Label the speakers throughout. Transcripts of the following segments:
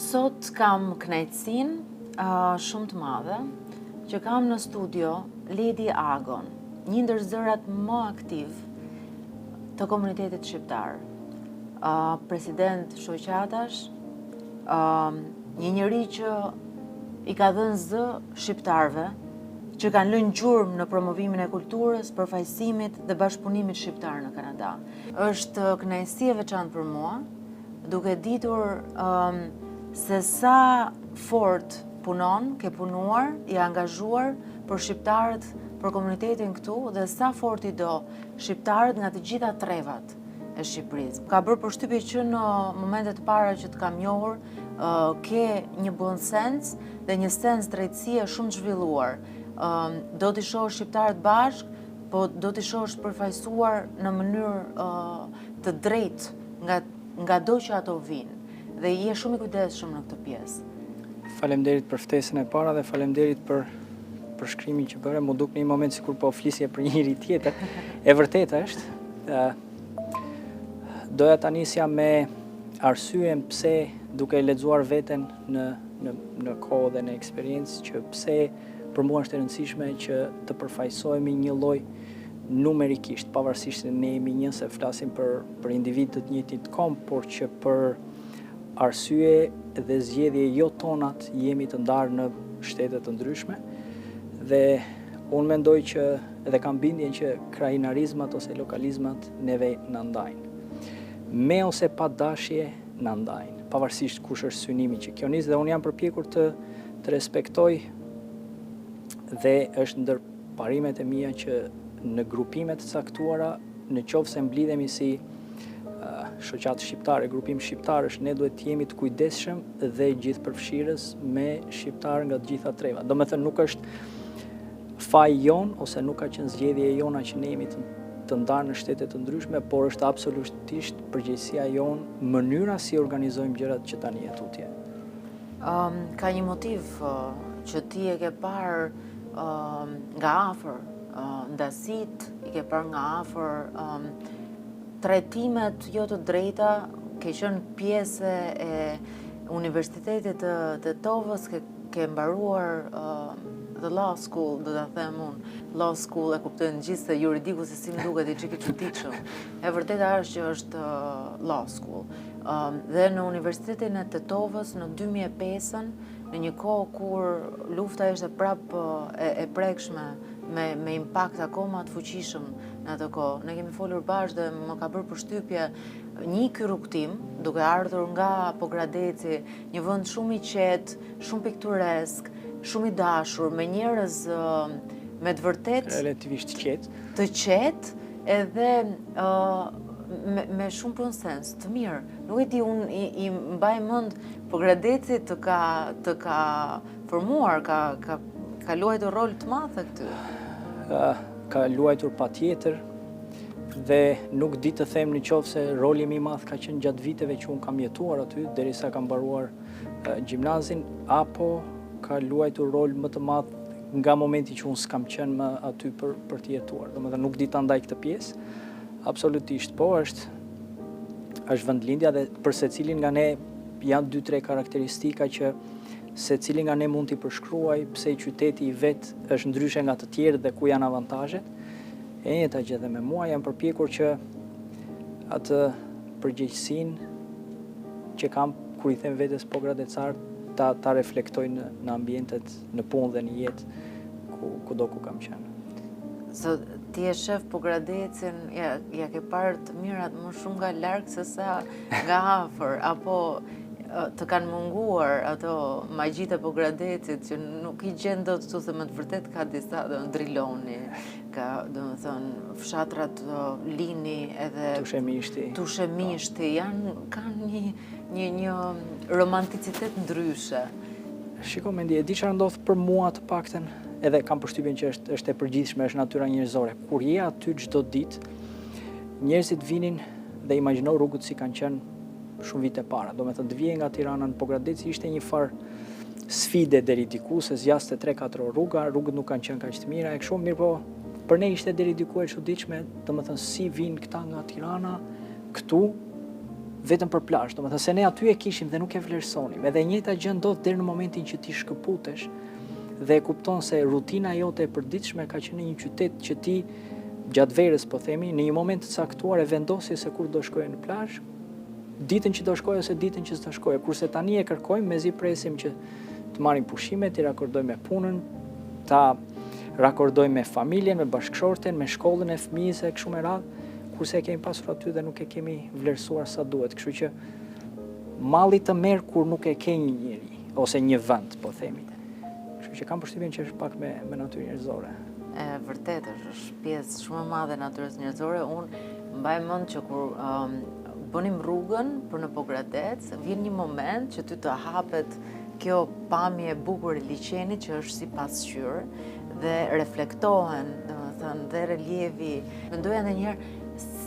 Speaker 1: Sot kam kënaqësinë shumë të madhe që kam në studio Ledi Agon, një ndër zërat më aktiv të komunitetit shqiptar. President shoqatash, një njeri që i ka dhënë zë shqiptarëve, që kanë lënë gjurmë në promovimin e kulturës, përfaqësimit dhe bashkëpunimit shqiptar në Kanada. Është kënaqësi e veçantë për mua, duke ditur se sa fort punon, ke punuar, i angazhuar për shqiptarët, për komunitetin këtu, dhe sa fort i do shqiptarët nga të gjitha trevat e Shqipërisë. Ka bërë përshtypje që në momentet para që të kam njohur, ke një bon sens dhe një sens drejtësie shumë zhvilluar. Do t'i shohësh shqiptarët bashk, po do t'i shohësh përfaqësuar në mënyrë të drejtë nga do që ato vinë. Dhe je shumë i kujdesshëm në këtë pjesë.
Speaker 2: Faleminderit për ftesën e para dhe faleminderit për shkrimin që bëre. Mu duk në një moment sikur po flisje për njëri tjetër. E vërtetë është. Doja ta nisja me arsyen pse duke lexuar veten në kohë dhe në eksperiencë që pse për mua është e rëndësishme që të përfaqësohemi një lloj numerikisht, pavarësisht se ne jemi një, se flasim për individ të njëjtit kom, por që për arsye dhe zgjedhje jo tonat jemi të ndarë në shtete të ndryshme, dhe unë mendoj që edhe kam bindjen që krajinarizmat ose lokalizmat neve në ndajnë. Me ose pa dashje në ndajnë, pavarësisht kush është synimi që kjo nis, dhe unë jam përpjekur të respektoj, dhe është ndër parimet e mia që në grupimet caktuara, në qoftë se mblidhemi si shoqatë shqiptare, grupim shqiptarësh, ne duhet të jemi të kujdesshëm dhe gjithëpërfshirës me shqiptarë nga të gjitha trevat. Do me thënë, nuk është faji jon, ose nuk ka qenë zgjedhja jona që ne jemi të ndarë në shtete të ndryshme, por është absolutisht përgjegjësia jon, mënyra si organizojmë gjërat që tani jetu tje.
Speaker 1: Ka një motiv që ti e ke parë nga afër, ndasit, i ke parë nga afër, trajtimet jo të drejta, ke qenë pjesë e Universitetit të Tovës, ke mbaruar the law school, do ta them unë. Law school e kuptojnë gjithë se juridiku se si më duket i çik i çuditshëm. E vërteta është që është law school. Dhe në Universitetin e Tetovës në 2005, në një kohë kur lufta ishte prapë e prekshme, me impakt akoma të fuqishëm në atë kohë. Ne kemi folur bashkë dhe më ka bërë përshtypje një ky rrugtim, duke ardhur nga Pogradeci, një vend shumë i qetë, shumë pikturesk, shumë i dashur, me njerëz me të vërtet
Speaker 2: relativisht qetë.
Speaker 1: Të qetë, edhe me shumë pronësens, të mirë. Nuk e di, unë i mbaj mend Pogradeci të ka formuar, ka luajtur rol të madh këty.
Speaker 2: Ka luajtur patjetër, dhe nuk di të them në qoftë se roli më i madh ka qenë gjatë viteve që unë kam jetuar aty, derisa kam mbaruar gjimnazin, apo ka luajtur rol më të madh nga momenti që unë s'kam qenë më aty për të jetuar. Domethënë nuk di ta ndaj këtë pjesë, absolutisht, po është vendlindja, dhe për secilin nga ne janë 2-3 karakteristika që secili nga ne mund t'i përshkruaj pse qyteti i vet është ndryshe nga të tjerë dhe ku janë avantazhet. E njëjta gjë dhe me mua, jam përpjekur që atë përgjegjësinë që kam kur i them vetes pogradecar ta reflektoj në ambientet, në punë dhe në jetë kudo ku kam qenë.
Speaker 1: Ti e shef Pogradecin, ja ke parë të mirat më shumë nga larg se sa nga afër, apo të kanë munguar ato magjit e Pogradecit që nuk i gjen dot këtu, se më të vërtet ka disa, Driloni, ka domethënë fshatrat Lini edhe Tushemishti, kanë një romanticitet ndryshe.
Speaker 2: Shiko, Mendi, e di çfarë ndodh për mua të paktën, edhe kam përshtypjen që është e përgjithshme, është natyra njerëzore. Kur je aty çdo ditë, njerëzit vinin dhe imagjino rrugët si kanë qenë shumë vite para. Do me thënë, të vije nga Tirana në Pogradeci ishte një farë sfide deri diku, se zgjaste 3-4 orë rruga, rrugët nuk kanë qenë kaq të mira, e kështu mirë po për ne ishte deri diku e çuditshme, domethënë si vinë këta nga Tirana këtu vetëm për plazh, domethënë se ne aty e kishim dhe nuk e vlerësonim. Edhe e njëjta gjë ndodh deri në momentin që ti shkëputesh dhe e kupton se rutina jote e përditshme ka qenë në një qytet që ti gjatë verës po themi, në një moment të caktuar e vendosje se kur do shkoje në plazh, ditën që do shkoje ose ditën që s'do shkoje. Kurse tani e kërkojmë, mezi presim që të marrim pushime, të rakordojmë me punën, ta rakordojmë me familjen, me bashkëshorten, me shkollën e fëmijës e kështu me radhë, kurse e kemi pasur aty dhe nuk e kemi vlerësuar sa duhet. Kështu që malli të merr kur nuk e ke një njeri ose një vend, po themi. Kështu që kam përshtypjen që është pak me natyrë njerëzore.
Speaker 1: Vërtet është pjesë shumë e madhe e natyrës njerëzore. Unë mbaj mend që kur bënim rrugën për në Pogradec, vjen një moment që ty të hapet kjo pamje e bukur e liçenit që është si pasqyrë dhe reflektohen, domethënë, dhe relievi. Mendoja ndonjëherë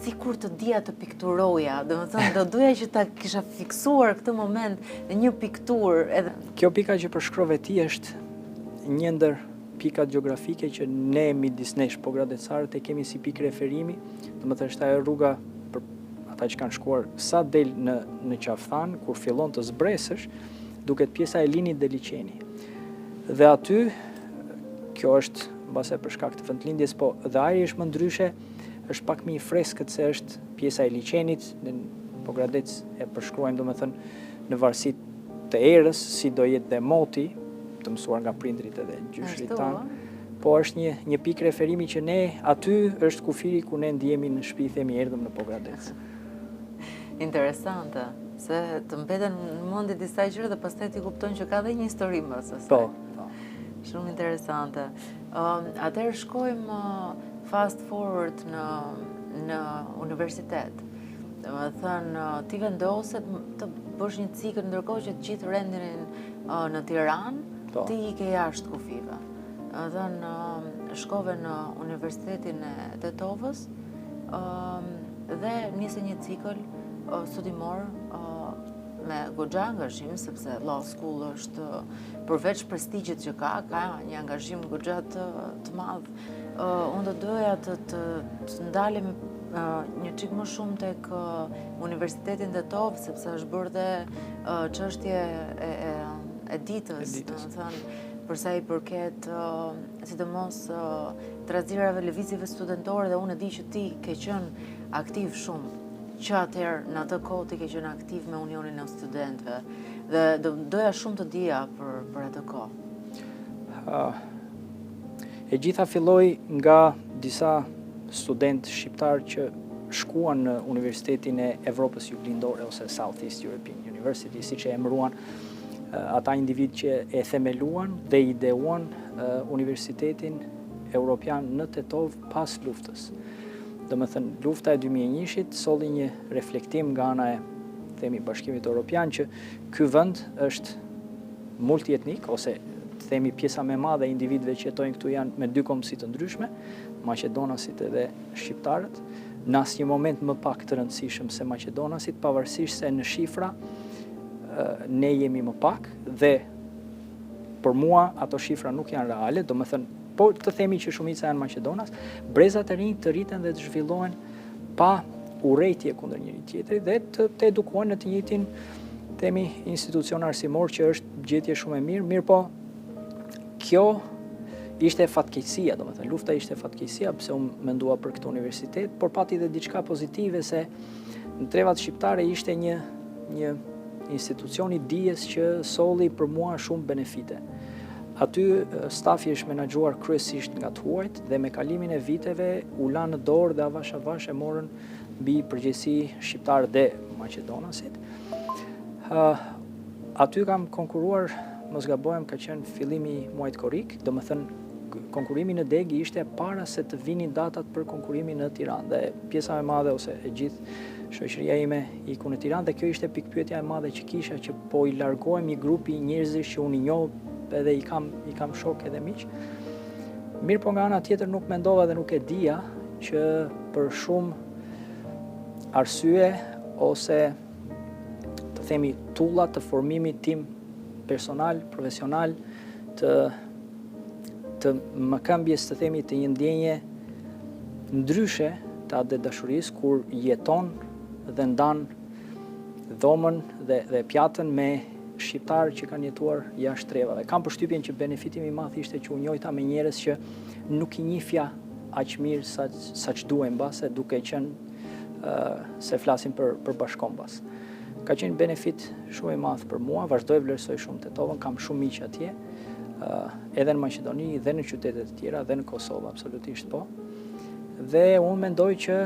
Speaker 1: sikur të dija të pikturoja, domethënë do doja që ta kisha fiksuar këtë moment në një pikturë. Edhe
Speaker 2: kjo pika që përshkrove ti është një ndër pikat geografike që ne midis nesh pogradecarët e kemi si pikë referimi, domethënë është ajo rruga për ata që kanë shkuar sa del në Qafthan, kur fillon të zbresësh, duket pjesa e Linit dhe Liçeni. Dhe aty, kjo është mbase për shkak të vendlindjes, po dhe ajri është më ndryshe, është pak më i freskët se është pjesa e Liçenit, në Pogradec e përshkruajmë domethënë në varësi të erës, si do jetë dhe moti, të mësuar nga prindrit edhe gjyshrit tanë, po është një pikë referimi që ne aty është kufiri ku ne ndjemi në shtëpi, themi erdhëm në Pogradec.
Speaker 1: Interesante, se të mbeten në mendje disa gjëra dhe pastaj ti kupton që ka dhe një histori më së saj.
Speaker 2: Po.
Speaker 1: Shumë interesante. Atëherë shkojmë fast forward në universitet. Domethënë ti vendoset të bësh një cikël ndërkohë që të gjithë rendin në Tiranë, ti i ke jashtë kufive. Shkove në Universitetin e Tetovës dhe nisi një cikël studimor me goxha angazhim, sepse law school është përveç prestigjit që ka një angazhim goxha të madh. Unë do doja të ndalem një çik më shumë tek Universitetin Tetov, sepse është bërë dhe çështje e ditës, domethënë përsa i përket sidomos trazirave lëvizjeve studentore, dhe unë e di që ti ke qenë aktiv shumë, që atëherë në atë kohë ti ke qenë aktiv me Unionin e Studentëve dhe doja shumë të dija për atë kohë.
Speaker 2: E gjitha filloi nga disa studentë shqiptar që shkuan në Universitetin e Evropës Juglindore ose Southeast European University, siç e emëruan ata individ që e themeluan dhe ideuan Universitetin Evropian në Tetov pas luftës. Domethënë, lufta e 2001-shit solli një reflektim nga ana e Bashkimit Evropian që ky vend është multietnik, ose themi pjesa më e madhe e individëve që jetojnë këtu janë me dy kombësi të ndryshme, maqedonasit edhe shqiptarët, në asnjë moment më pak të rëndësishëm se maqedonasit, pavarësisht se në shifra ne jemi më pak dhe për mua ato shifra nuk janë reale, domethënë po të themi që shumica janë Maqedonas, brezat e rinj të rriten dhe të zhvillohen pa urrejtje kundër njëri tjetrit dhe të edukohen në të njëjtin themi institucion arsimor që është gjetje shumë e mirë, po kjo ishte fatkeqësia, domethënë lufta ishte fatkeqësia pse unë mendua për këtë universitet, por pati dhe diçka pozitive se në trevat shqiptare ishte një institucion i dijes që solli për mua shumë benefite. Aty stafi është menaxhuar kryesisht nga të huajt dhe me kalimin e viteve u la në dorë dhe avash e morën mbi përgjegjësi shqiptarë dhe maqedonasit. Aty kam konkuruar, mos gabohem, ka qenë fillimi i muajit korrik, domethënë konkurimi në Deg ishte para se të vinin datat për konkurimin në Tiranë dhe pjesa e madhe ose e gjithë shoqëria ime iku në Tiranë dhe kjo ishte pikpyetja e madhe që kisha, që po i largohem një grupi njerëzish që unë i njoh edhe i kam shok edhe miq. Mirë, po nga ana tjetër nuk mendova dhe nuk e dija që për shumë arsye ose të themi tulla të formimit tim personal, profesional, të më këmbjes të themi të një ndjenje ndryshe të atë dashurisë kur jeton dhe ndan dhomën dhe pjatën me shqiptarë që kanë jetuar jashtë trevave. Kam përshtypjen që benefiti më i madh ishte që u njohta me njerëz që nuk i njihja aq mirë sa që duhen mbase duke qenë se flasim për bashkombas. Ka qenë benefit shumë i madh për mua, vazhdoj vlerësoj shumë Tetovën, kam shumë miq atje, edhe në Maqedoni, dhe në qytetet të tjera, dhe në Kosovë, absolutisht po. Dhe unë mendoj që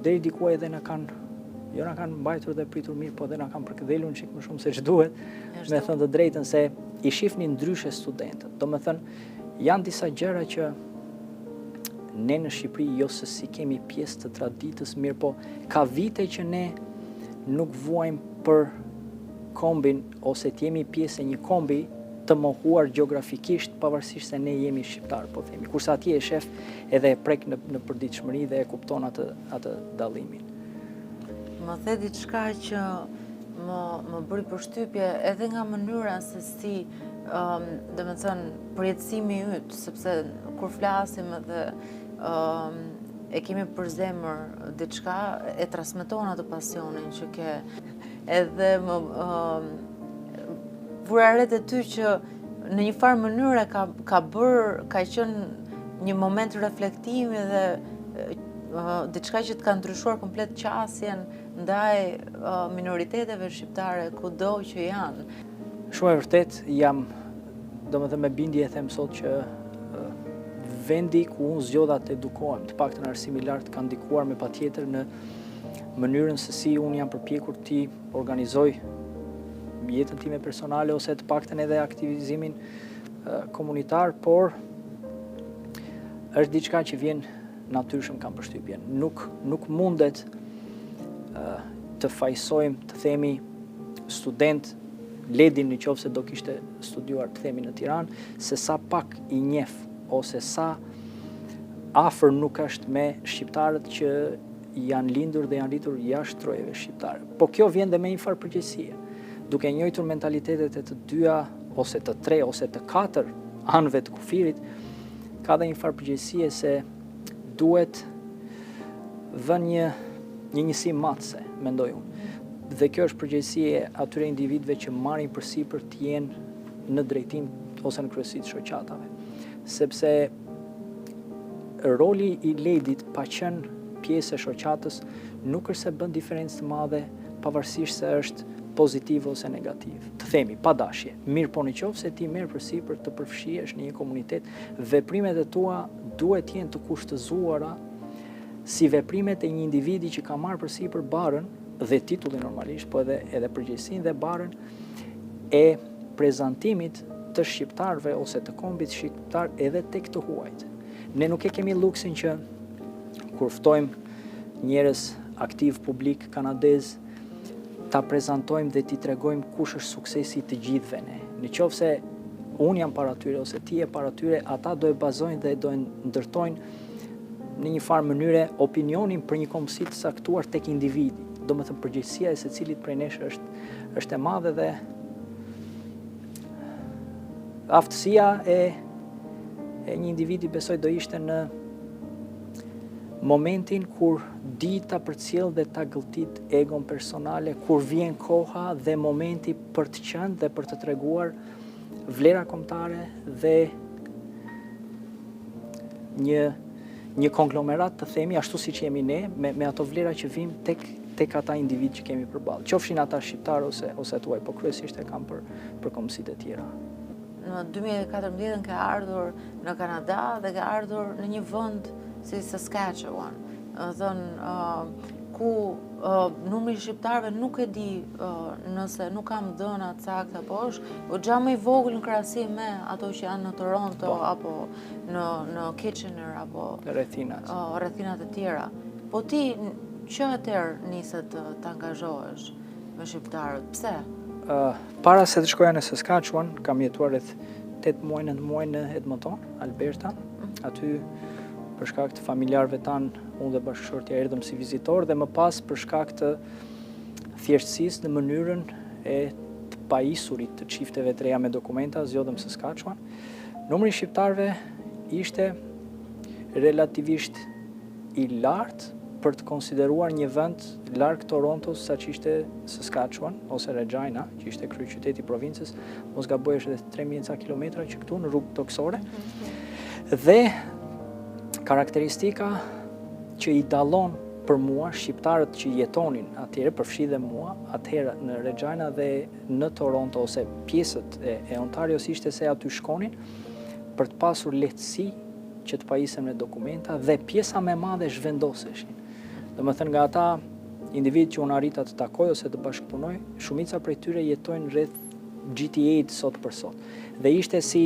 Speaker 2: deri diku edhe na kanë mbajtur dhe pritur mirë, po edhe na kanë përkëdhelur një çik më shumë se ç'duhet, me thënë të drejtën se i shihnin ndryshe studentët. Domethënë, janë disa gjëra që ne në Shqipëri jo se si kemi pjesë të traditës, mirë po ka vite që ne nuk vuajmë për kombin ose të jemi pjesë e një kombi të mohuar gjeografikisht pavarësisht se ne jemi shqiptar, po themi. Kurse atje e shef edhe e prek në përditshmëri dhe e kupton atë dallimin.
Speaker 1: Më the diçka që më bëri përshtypje edhe nga mënyra se si domethënë përjetësimi yt, sepse kur flasim edhe e kemi për zemër diçka, e transmeton atë pasionin që ke. Edhe më vura re te ty që në një farë mënyrë ka qenë një moment reflektimi dhe diçka që të ka ndryshuar komplet qasjen ndaj minoriteteve shqiptare kudo që janë.
Speaker 2: Shumë e vërtet, jam domethënë me bindje e them sot që vendi ku unë zgjodha të edukohem, të paktën arsimi i lartë ka ndikuar me patjetër në mënyrën se si unë jam përpjekur të organizoj jetën time personale ose të paktën edhe aktivizimin komunitar, por është diçka që vjen natyrshëm, kam përshtypjen. Nuk mundet të fajsojmë, të themi, student Ledin në qoftë se do kishte studiuar të themi në Tiranë, se sa pak i njeh ose sa afër nuk është me shqiptarët që janë lindur dhe janë rritur jashtë trojeve shqiptare. Po kjo vjen dhe me një farë përgjegjësie. Duke njojtur mentalitetet e të dyja, ose të tre, ose të katër anëve të kufirit, ka dhe një farë përgjegjësie se duhet dhënë një njësi matëse, mendoj unë. Dhe kjo është përgjegjësie atyre individëve që marrin përsipër të jenë në drejtim ose në kryesi të shoqatave. Sepse roli i Ledit pa qenë pjesë e shoqatës nuk është se bën diferencë të madhe pavarësisht se është pozitiv ose negativ. Të themi, pa dashje. Mirë po në qoftë se ti merr përsipër të përfshihesh në një komunitet, veprimet e tua duhet të jenë të kushtëzuara si veprimet e një individi që ka marrë përsipër barën dhe titullin normalisht, po edhe përgjegjësinë dhe barën e prezantimit të shqiptarëve ose të kombit shqiptar edhe tek të huajt. Ne nuk e kemi luksin që kur ftojmë njerëz aktiv publik kanadez ta prezantojmë dhe t'i tregojmë kush është suksesi të gjithëve ne. Në qoftë se unë jam para tyre ose ti je para tyre, ata do e bazojnë dhe do e ndërtojnë në një farë mënyre opinionin për një kombësi të saktuar tek individi. Domethënë përgjegjësia e secilit prej nesh është e madhe dhe aftësia e një individi besoj do ishte në momentin kur di ta përcjell dhe ta gëlltit egon personale, kur vjen koha dhe momenti për të qenë dhe për të treguar vlera kombëtare dhe një konglomerat të themi ashtu siç jemi ne me ato vlera që vim tek ata individ që kemi përballë. Qofshin ata shqiptar ose tuaj, po kryesisht e kam për kombësitë e tjera.
Speaker 1: Në 2014 ka ardhur në Kanada dhe ka ardhur në një vend si Saskatchewan, ku numri i shqiptarëve nuk e di nëse nuk kam dhëna sakta, po është goxha më i vogël në krahasim me ato që janë në Toronto apo në Kitchener apo rrethinat e tjera. Po ti që atëherë nise të angazhohesh me shqiptarët? Pse?
Speaker 2: Para se të shkoja në Saskatchewan, kam jetuar rreth 8 muaj, 9 muaj në Edmonton, Alberta. Aty për shkak të familjarëve tanë, unë dhe bashkëshortja erdhëm si vizitor dhe më pas për shkak të thjeshtësisë në mënyrën e të pajisurit të çifteve të reja me dokumenta zgjodhëm se Saskatchewan. Numri i shqiptarëve ishte relativisht i lartë për të konsideruar një vend larg Torontos sa që ishte Saskatchewan ose Regina, që ishte kryeqyteti i provincës, mos gabohesh edhe 3000 kilometra që këtu në rrugë toksore. Dhe karakteristika që i dallon për mua shqiptarët që jetonin atëherë, përfshi dhe mua, atëherë në Regina dhe në Toronto ose pjesët e Ontarios ishte se aty shkonin për të pasur lehtësi që të pajisen me dokumenta dhe pjesa më e madhe zhvendoseshin. Domethënë nga ata individ që unë arrita të takoj ose të bashkëpunoj, shumica prej tyre jetojnë rreth GTA-t sot për sot. Dhe ishte si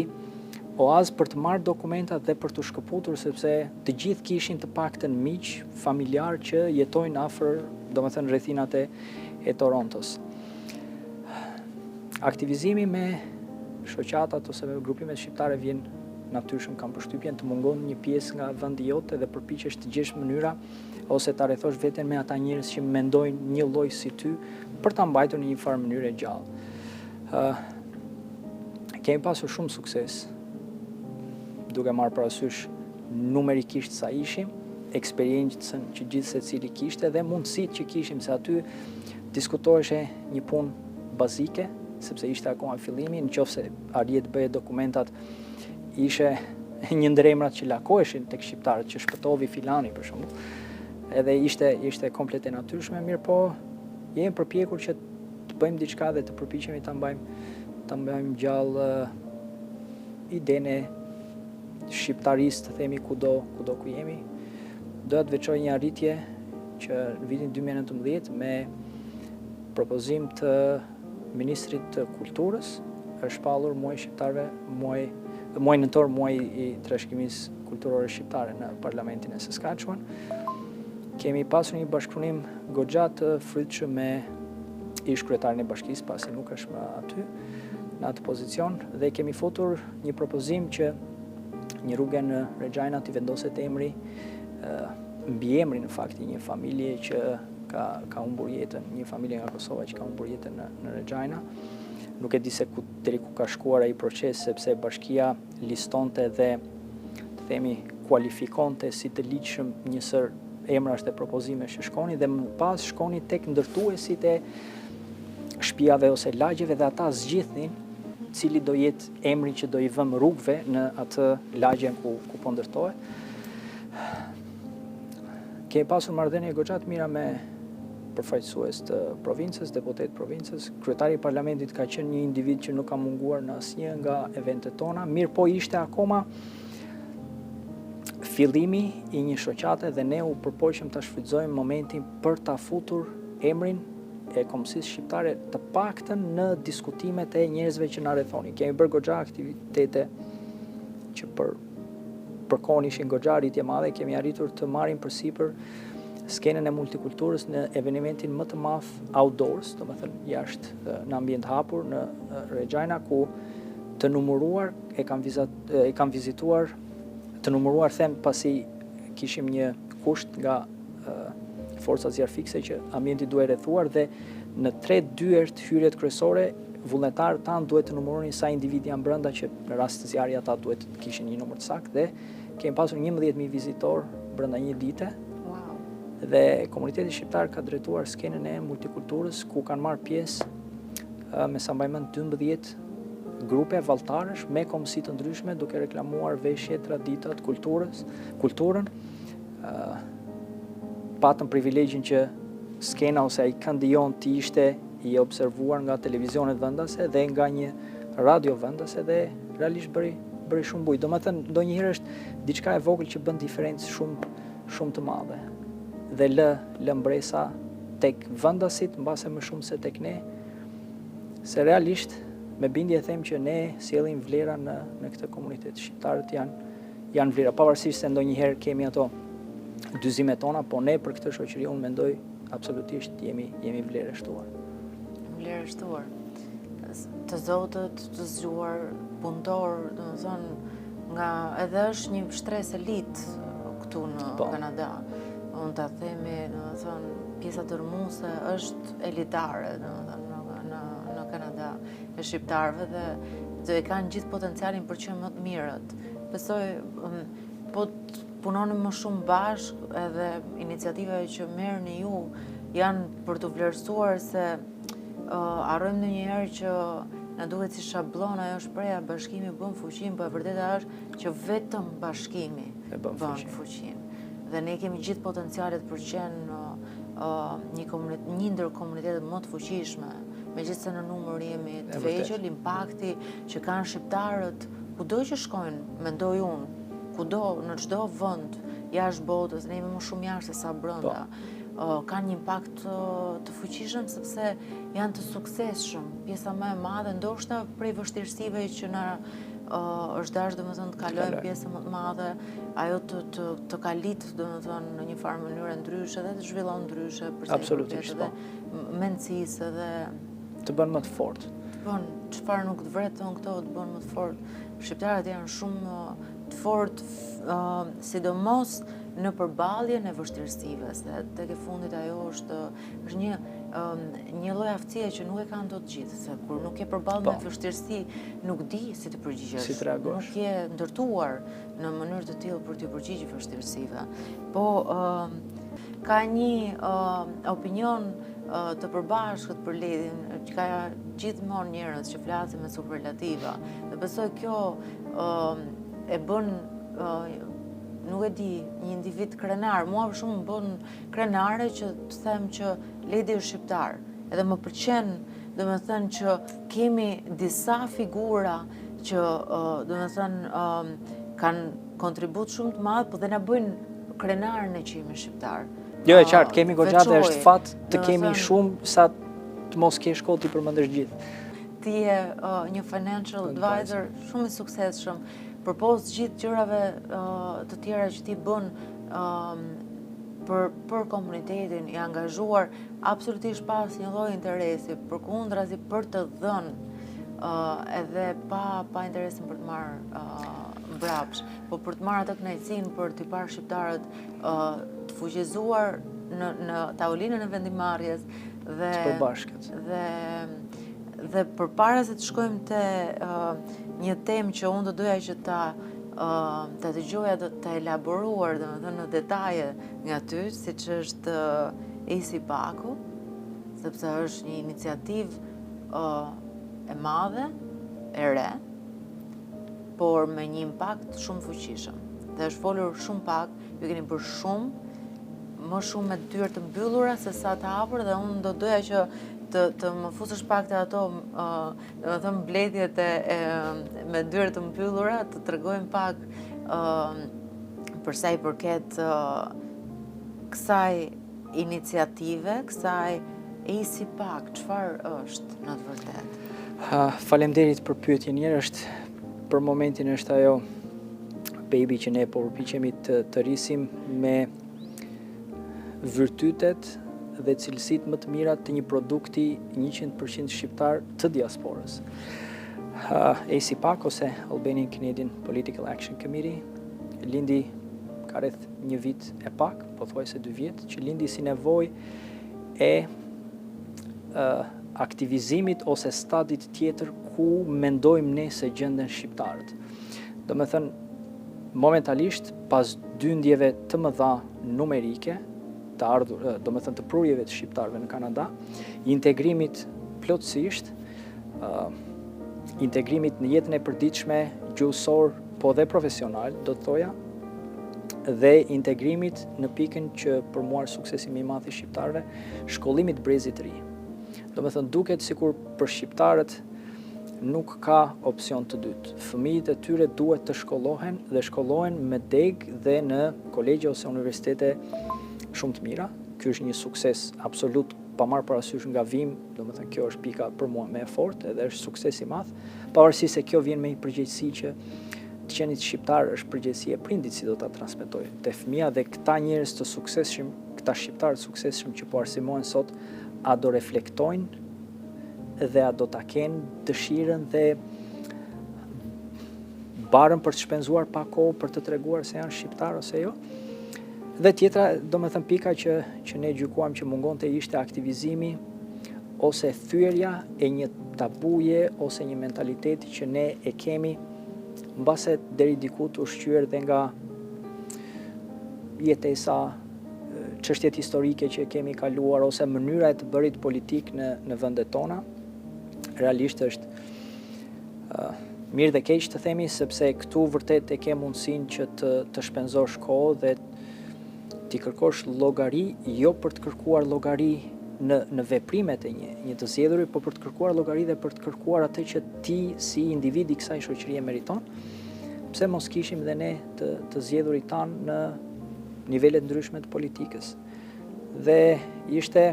Speaker 2: oazë për të marrë dokumentat dhe për të shkëputur, sepse të gjithë kishin të paktën miq, familjar që jetojnë afër, domethënë rrethinat e Torontos. Aktivizimi me shoqatat ose me grupimet shqiptare vjen natyrshëm, kam përshtypjen të mungon një pjesë nga vendi jote dhe përpiqesh të gjesh mënyra ose ta rrethosh veten me ata njerëz që mendojnë një lloj si ty për ta mbajtur në një farë mënyrë gjallë. Kemi pasur shumë sukses duke marrë parasysh numerikisht sa ishim, eksperiencën që gjithë secili kishte dhe mundësitë që kishim, se aty diskutoheshe një punë bazike, sepse ishte akoma fillimi, nëse arrije të bëje dokumentat, ishe një ndër emrat që lakoheshin tek shqiptarët, që shpëtovi filani për shembull. Edhe ishte komplet e natyrshme, mirë po jemi përpjekur që të bëjmë diçka dhe të përpiqemi ta mbajmë gjallë idenë e shqiptarisë, të themi kudo ku jemi. Doja të veçoj një arritje që në vitin 2019 me propozim të Ministrit të Kulturës është shpallur muaj shqiptarëve, muaj nëntor, muaj i trashëgimisë kulturore shqiptare në Parlamentin e Saskatchewan. Kemi pasur një bashkëpunim goxha të frytshëm me ish kryetarin e bashkisë, pasi nuk është më aty në atë pozicion, dhe kemi futur një propozim që një rrugë në Regina t'i vendoset emri, mbi emri në fakt i një familje që ka humbur jetën, një familje nga Kosova që ka humbur jetën në Regina. Nuk e di se deri ku ka shkuar ai proces, sepse bashkia listonte dhe të themi kualifikonte si të ligjshëm njësër emrash dhe propozime që shkoni, dhe më pas shkoni tek ndërtuesit e shtëpiave ose lagjeve dhe ata zgjidhnin cili do jetë emri që do i vëmë rrugëve në atë lagjen ku po ndërtohet. Kemi pasur marrëdhënie goxha të mira me përfaqësues të provincës, deputet provincës. Kryetari i parlamentit ka qenë një individ që nuk ka munguar në asnjë nga eventet tona, mirë po ishte akoma fillimi i një shoqate dhe ne u përpoqëm ta shfrytëzojmë momentin për ta futur emrin e Kombësisë Shqiptare të paktën në diskutimet e njerëzve që na rrethonin. Kemi bërë goxha aktivitete që për kohën ishin goxha arritje madhe, kemi arritur të marrim përsipër skenën e multikulturës në evenimentin më të madh outdoors, domethënë jashtë në ambient hapur në Regina, ku të numëruar e kam vizituar, të numëruar them pasi kishim një kusht nga forca zjarfikse që ambienti duhet rrethuar, dhe në 3 dyert hyrjet kryesore vullnetarët tanë duhet të numëronin sa individi janë brenda, që në rast të zjarrit ata duhet të kishin një numër të saktë, dhe kemi pasur 11.000 vizitor brenda një dite. Dhe komuniteti shqiptar ka drejtuar skenën e multikulturës, ku kanë marrë pjesë me sa mbaj mend 12 grupe valltarësh me kombësi të ndryshme, duke reklamuar veshje, traditat, kulturën. Patëm privilegjin që skena ose ai këndi jon të ishte i observuar nga televizionet vendase dhe nga një radio vendase, dhe realisht bëri shumë bujë. Domethënë ndonjëherë është diçka e vogël që bën diferencë shumë të madhe, dhe lë mbresa tek vendasit mbase më shumë se tek ne, se realisht me bindje them që ne sjellim vlera në këtë komunitet. Shqiptarët janë vlera, pavarësisht se ndonjëherë kemi ato dyzimet tona, po ne për këtë shoqëri unë mendoj absolutisht jemi vlerështuar.
Speaker 1: Vlerështuar. Të zotët, të zgjuar, punëtor, domethënë nga edhe është një shtresë elit këtu në Kanada. Unë ta themi, domethënë pjesa dërmuese është elitare, domethënë në Kanada. e shqiptarëve dhe do e kanë gjithë potencialin për që më të mirët. Besoj, po të punoni më shumë bashkë edhe iniciativave që merrni ju janë për të vlerësuar se harrojmë ndonjëherë që na duhet si shablon ajo shpreha bashkimi bën fuqinë, po e vërteta është që vetëm bashkimi bën fuqinë. Dhe ne kemi gjithë potencialet për të qenë një ndër komunitetet më të fuqishme, megjithëse në numër jemi të vegjël, impakti që kanë shqiptarët kudo që shkojnë, mendoj unë, kudo, në çdo vend jashtë botës, ne jemi më shumë jashtë se sa brenda. Kanë një impakt të fuqishëm sepse janë të suksesshëm. Pjesa më e madhe ndoshta prej vështirësive që na është dashur domethënë të kalojmë pjesë më të madhe, ajo të kalit domethënë në një farë mënyrë ndryshe dhe të zhvillon ndryshe
Speaker 2: absolutisht
Speaker 1: edhe mendësisë edhe
Speaker 2: të bën më të fortë.
Speaker 1: Të bën çfarë nuk të vretën këto të bën më të fortë. Shqiptarët janë shumë të fortë, sidomos në përballjen e vështirësive, se tek e fundit ajo është një lloj aftësie që nuk e kanë dot gjithë, se kur nuk je përballur me vështirësi, nuk di si të përgjigjesh.
Speaker 2: Si të reagosh.
Speaker 1: Nuk je ndërtuar në mënyrë të tillë për të përgjigjur vështirësive. Po ka një opinion të përbashkët për Ledin, që ka gjithmonë njerëz që flasin me superlativa. Dhe besoj kjo e bën nuk e di, një individ krenar. Mua për shumë më bën krenare që të them që Ledi është shqiptar. Edhe më pëlqen, domethënë që kemi disa figura që domethënë kanë kontribut shumë të madh, por dhe na bëjnë krenar në që jemi shqiptar.
Speaker 2: Jo, e qartë, kemi goxha dhe është fat të kemi shumë sa të mos kesh kohë ti përmendesh gjithë.
Speaker 1: Ti je një financial advisor shumë i suksesshëm. Përpos gjithë gjërave të tjera që ti bën për komunitetin, i angazhuar absolutisht pas një lloj interesi, përkundrazi për të dhënë edhe pa interesin për të marrë mbrapsht, po për të marrë atë kënaqësinë për të parë shqiptarët të fuqizuar në tavolinën e vendimarrjes dhe
Speaker 2: të përbashkët.
Speaker 1: Dhe përpara se të shkojmë te një temë që unë do doja që ta dëgjoja të elaboruar domethënë në detaje nga ty, siç është Esi Paku, sepse është një iniciativë e madhe, e re, por me një impakt shumë fuqishëm. Dhe është folur shumë pak, ju keni bërë shumë, më shumë me dyert të mbyllura se sa të hapur, dhe unë do doja që të më fusësh pak të ato, domethënë mbledhjet me dyert të mbyllura, të tregojmë pak për sa i përket kësaj iniciative, kësaj Esi Pak, çfarë është në të vërtetë?
Speaker 2: Faleminderit për pyetjen njerëz. Për momentin është ajo baby që ne po përpiqemi të rrisim me virtytet dhe cilësitë më të mira të një produkti 100% shqiptar të diasporës. Esi Pak ose Albanian Canadian Political Action Committee lindi ka rreth një vit e pak, pothuajse 2 vjet, që lindi si nevojë e aktivizimit ose stadit tjetër ku mendojmë ne se gjenden shqiptarët. Domethënë, momentalisht, pas dyndjeve të mëdha numerike, të ardhur, domethënë të prurjeve të shqiptarëve në Kanada, integrimit plotësisht, integrimit në jetën e përditshme, gjuhësor, po dhe profesional, do të thoja, dhe integrimit në pikën që për muar suksesi më i madh i shqiptarëve, shkollimit brezit të ri. Domethënë duket sikur për shqiptarët nuk ka opsion të dytë. Fëmijët e tyre duhet të shkollohen dhe shkollohen me deg dhe në kolegje ose universitete shumë të mira. Ky është një sukses absolut pa marrë parasysh nga vim, domethënë kjo është pika për mua më e fortë edhe është sukses i madh, pavarësisht se kjo vjen me një përgjegjësi që të qenit shqiptar është përgjegjësi e prindit si do ta transmetojë te fëmia, dhe këta njerëz të suksesshëm, këta shqiptarë të suksesshëm që po arsimohen sot, a do reflektojnë dhe a do ta kenë dëshirën dhe barën për të shpenzuar pa kohë për të treguar se janë shqiptar ose jo. Dhe tjetra, domethënë pika që ne gjykuam që mungonte ishte aktivizimi ose thyerja e një tabuje ose një mentaliteti që ne e kemi mbase deri diku të ushqyer dhe nga jetesa, çështjet historike që kemi kaluar ose mënyra e të bërit politik në vendet tona. Realisht është mirë dhe keq të themi, sepse këtu vërtet e ke mundësinë që të shpenzosh kohë dhe t'i kërkosh llogari, jo për të kërkuar llogari në veprimet e një të zgjedhurit, por për të kërkuar llogari dhe për të kërkuar atë që ti si individ i kësaj shoqërie meriton. Pse mos kishim dhe ne të zgjedhurit tanë në nivelet ndryshme të politikës. Dhe ishte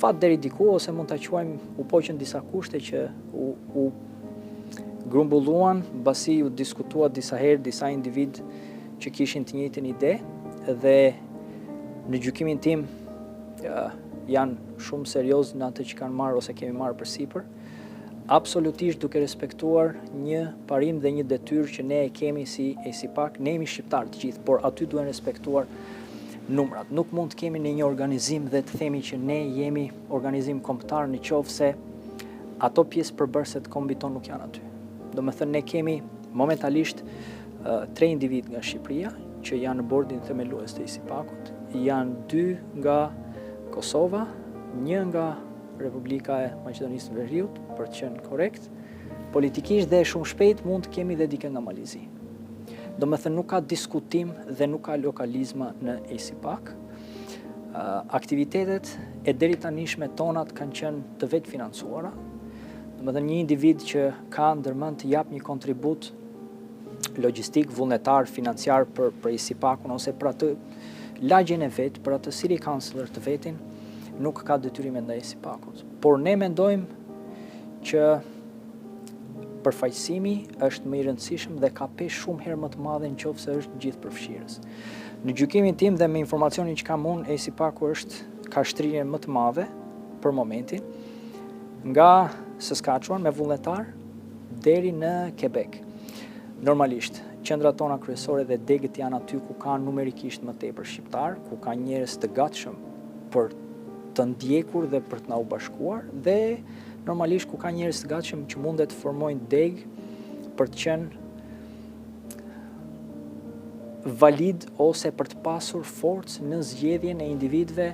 Speaker 2: fat deri diku, ose mund ta quajmë u poqën disa kushte që u grumbulluan mbasi u diskutua disa herë disa individ që kishin të njëjtën ide dhe në gjykimin tim janë shumë serioz në atë që kanë marrë ose kemi marrë përsipër, absolutisht duke respektuar një parim dhe një detyrë që ne e kemi si ESIPAK, ne jemi shqiptarë të gjithë, por aty duhen respektuar numrat. Nuk mund të kemi në një organizim dhe të themi që ne jemi organizim kombëtar në qoftë se ato pjesë përbërëse të kombit ton nuk janë aty. Do me thënë ne kemi momentalisht 3 individ nga Shqipëria që janë në bordin themelues të ESIPAK-ut, janë 2 nga Kosova, 1 nga Republika e Maqedonisë së Veriut, për të qenë korrekt, politikisht dhe shumë shpejt mund të kemi dhe dike nga Malizi. Do me thënë nuk ka diskutim dhe nuk ka lokalizma në ESIPAK. Aktivitetet e deri tanishme tonat kanë qenë të vetë financuara. Do me thënë një individ që ka ndërmend të jap një kontribut logjistik, vullnetar, financiar për ESIPAK-un ose për atë lagjen e vet, për atë city councilor të vetin, nuk ka detyrime ndaj ESIPAK-ut. Por ne mendojmë që përfaqësimi është më i rëndësishëm dhe ka peshë shumë herë më të madhe nëse është gjithë përfshirës. Në gjykimin tim dhe me informacionin që kam unë, ESIPAK-u ka shtrirje më të madhe për momentin, nga Saskatchewan me vullnetar deri në Quebec. Normalisht, qendrat tona kryesore dhe degët janë aty ku ka numerikisht më tepër shqiptar, ku ka njerëz të gatshëm për të ndjekur dhe për të na u bashkuar dhe normalisht ku ka njerëz të gatshëm që mundet të formojnë deg për të qenë valid ose për të pasur forcë në zgjedhjen e individëve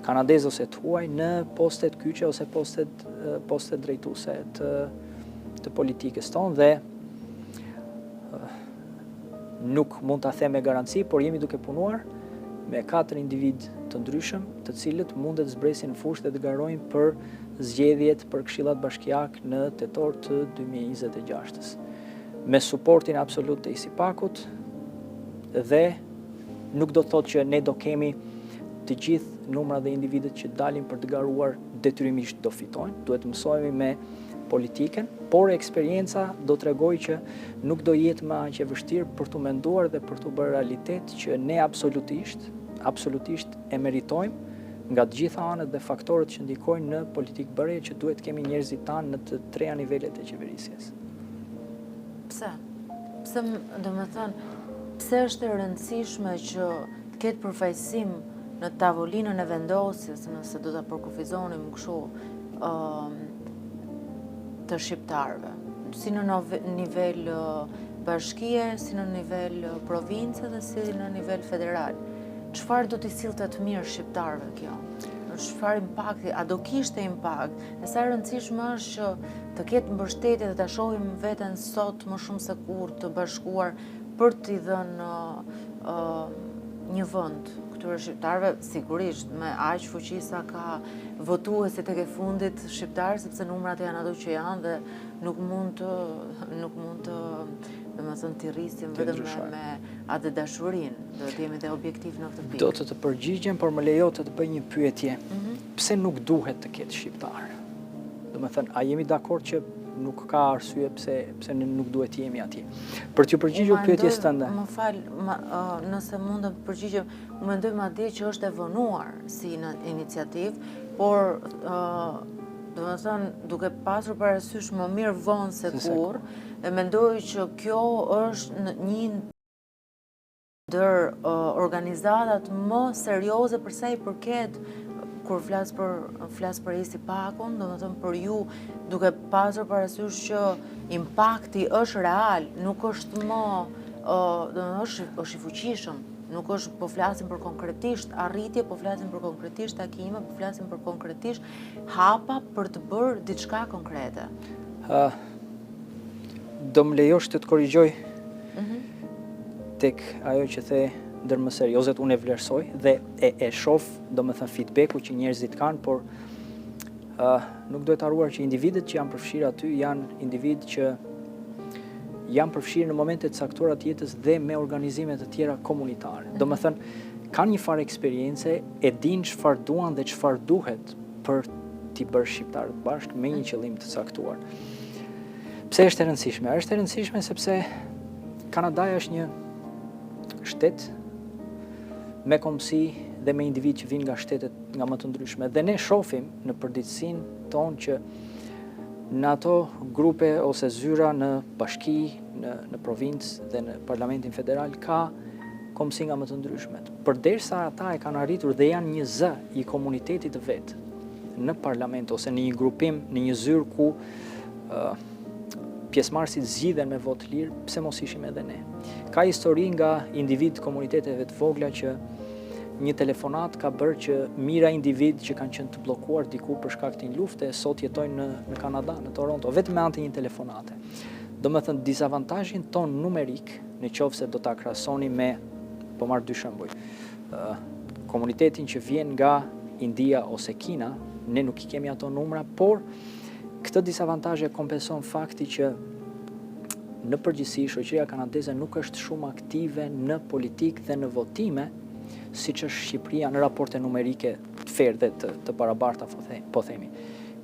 Speaker 2: kanadez ose të huaj në postet kyçe ose postet drejtuese të politikës tonë dhe nuk mund ta them me garanci, por jemi duke punuar me 4 individ të ndryshëm, të cilët mundet zbresin në fushë dhe të garojnë për zgjedhjet për këshillat bashkiak në tetor të 2026-s. Me suportin absolut të ESIPAK-ut dhe nuk do të thotë që ne do kemi të gjithë numrat dhe individët që dalin për të garuar detyrimisht do fitojnë, duhet mësojmë me politiken, por eksperienca do t'rregojë që nuk do jetë më aq e vështirë për t'u menduar dhe për t'u bërë realitet që ne absolutisht e meritojmë nga të gjitha anët dhe faktorët që ndikojnë në politikë bërje që duhet kemi njerëzit tanë në të treja nivelet e qeverisjes.
Speaker 1: Pse? Pse, domethënë, pse është e rëndësishme që të ketë përfaqësim në tavolinën e vendosjes, nëse do ta përkufizonim kështu, të shqiptarëve, si në nivel bashkie, si në nivel province dhe si në nivel federal. Çfarë do t'i sillte të mirë shqiptarëve kjo? Çfarë impakti, a do kishte impakt? E sa e rëndësishme është që të ketë mbështetje dhe ta shohim veten sot më shumë se kurrë të bashkuar për t'i dhënë një vend këtyre shqiptarëve, sigurisht me aq fuqi sa ka votuesit tek e fundit shqiptar, sepse numrat janë ato që janë dhe nuk mund të domethënë t'i rrisim vetëm me atë dashurinë, do të jemi dhe objektiv në këtë pikë.
Speaker 2: Do të përgjigjem, por më lejo të bëj një pyetje. Pse nuk duhet të ketë shqiptar? Domethënë, a jemi dakord që nuk ka arsye pse ne nuk duhet të jemi atje? Për t'ju përgjigjur pyetjes tënde.
Speaker 1: Më fal, nëse mund të përgjigjem, unë mendoj madje që është e vonuar si në iniciativë, por domethënë duke pasur parasysh më mirë vonë se kurrë, e mendoj që kjo është një ndër organizatat më serioze për sa i përket kur flas për ESIPAK-un, domethënë për ju, duke pasur parasysh që impakti është real, nuk është më, domethënë është i fuqishëm. Nuk është, po flasim për konkretisht arritje, po flasim për konkretisht takime, po flasim për konkretisht hapa për të bërë diçka konkrete.
Speaker 2: Do më lejosh të korrigjoj tek ajo që the ndër më seriozet, unë e vlerësoj dhe e shoh, domethënë feedbacku që njerëzit kanë, por nuk duhet harruar që individët që janë përfshirë aty janë individ që janë përfshirë në momente të caktuara të jetës dhe me organizime të tjera komunitare. Domethënë, kanë një farë eksperiencë, e dinë çfarë duan dhe çfarë duhet për t'i bërë shqiptarët bashkë me një qëllim të caktuar. Pse është e rëndësishme? Është e rëndësishme sepse Kanadaja është një shtet me kombësi dhe me individ që vinë nga shtetet nga më të ndryshme. Dhe ne shohim në përditësinë tonë që në ato grupe ose zyra në bashki, në provincë dhe në Parlamentin Federal ka kombësi nga më të ndryshmet. Përderisa ata e kanë arritur dhe janë një zë i komunitetit të vet në parlament ose në një grupim, në një zyrë ku pjesëmarrësit zgjidhen me votë lirë, pse mos ishim edhe ne. Ka histori nga individ komuniteteve të vogla që një telefonat ka bërë që mira individ që kanë qenë të bllokuar diku për shkak të një lufte sot jetojnë në Kanada, në Toronto, vetëm me anë të një telefonate. Domethënë dizavantazhin ton numerik, nëse do ta krahasoni me, po marr dy shembuj. Komunitetin që vjen nga India ose Kina, ne nuk I kemi ato numra, por këtë dizavantazhe kompenson fakti që në përgjithësi shoqëria kanadeze nuk është shumë aktive në politikë dhe në votime, siç është Shqipëria në raporte numerike të fair dhe të barabarta, po themi.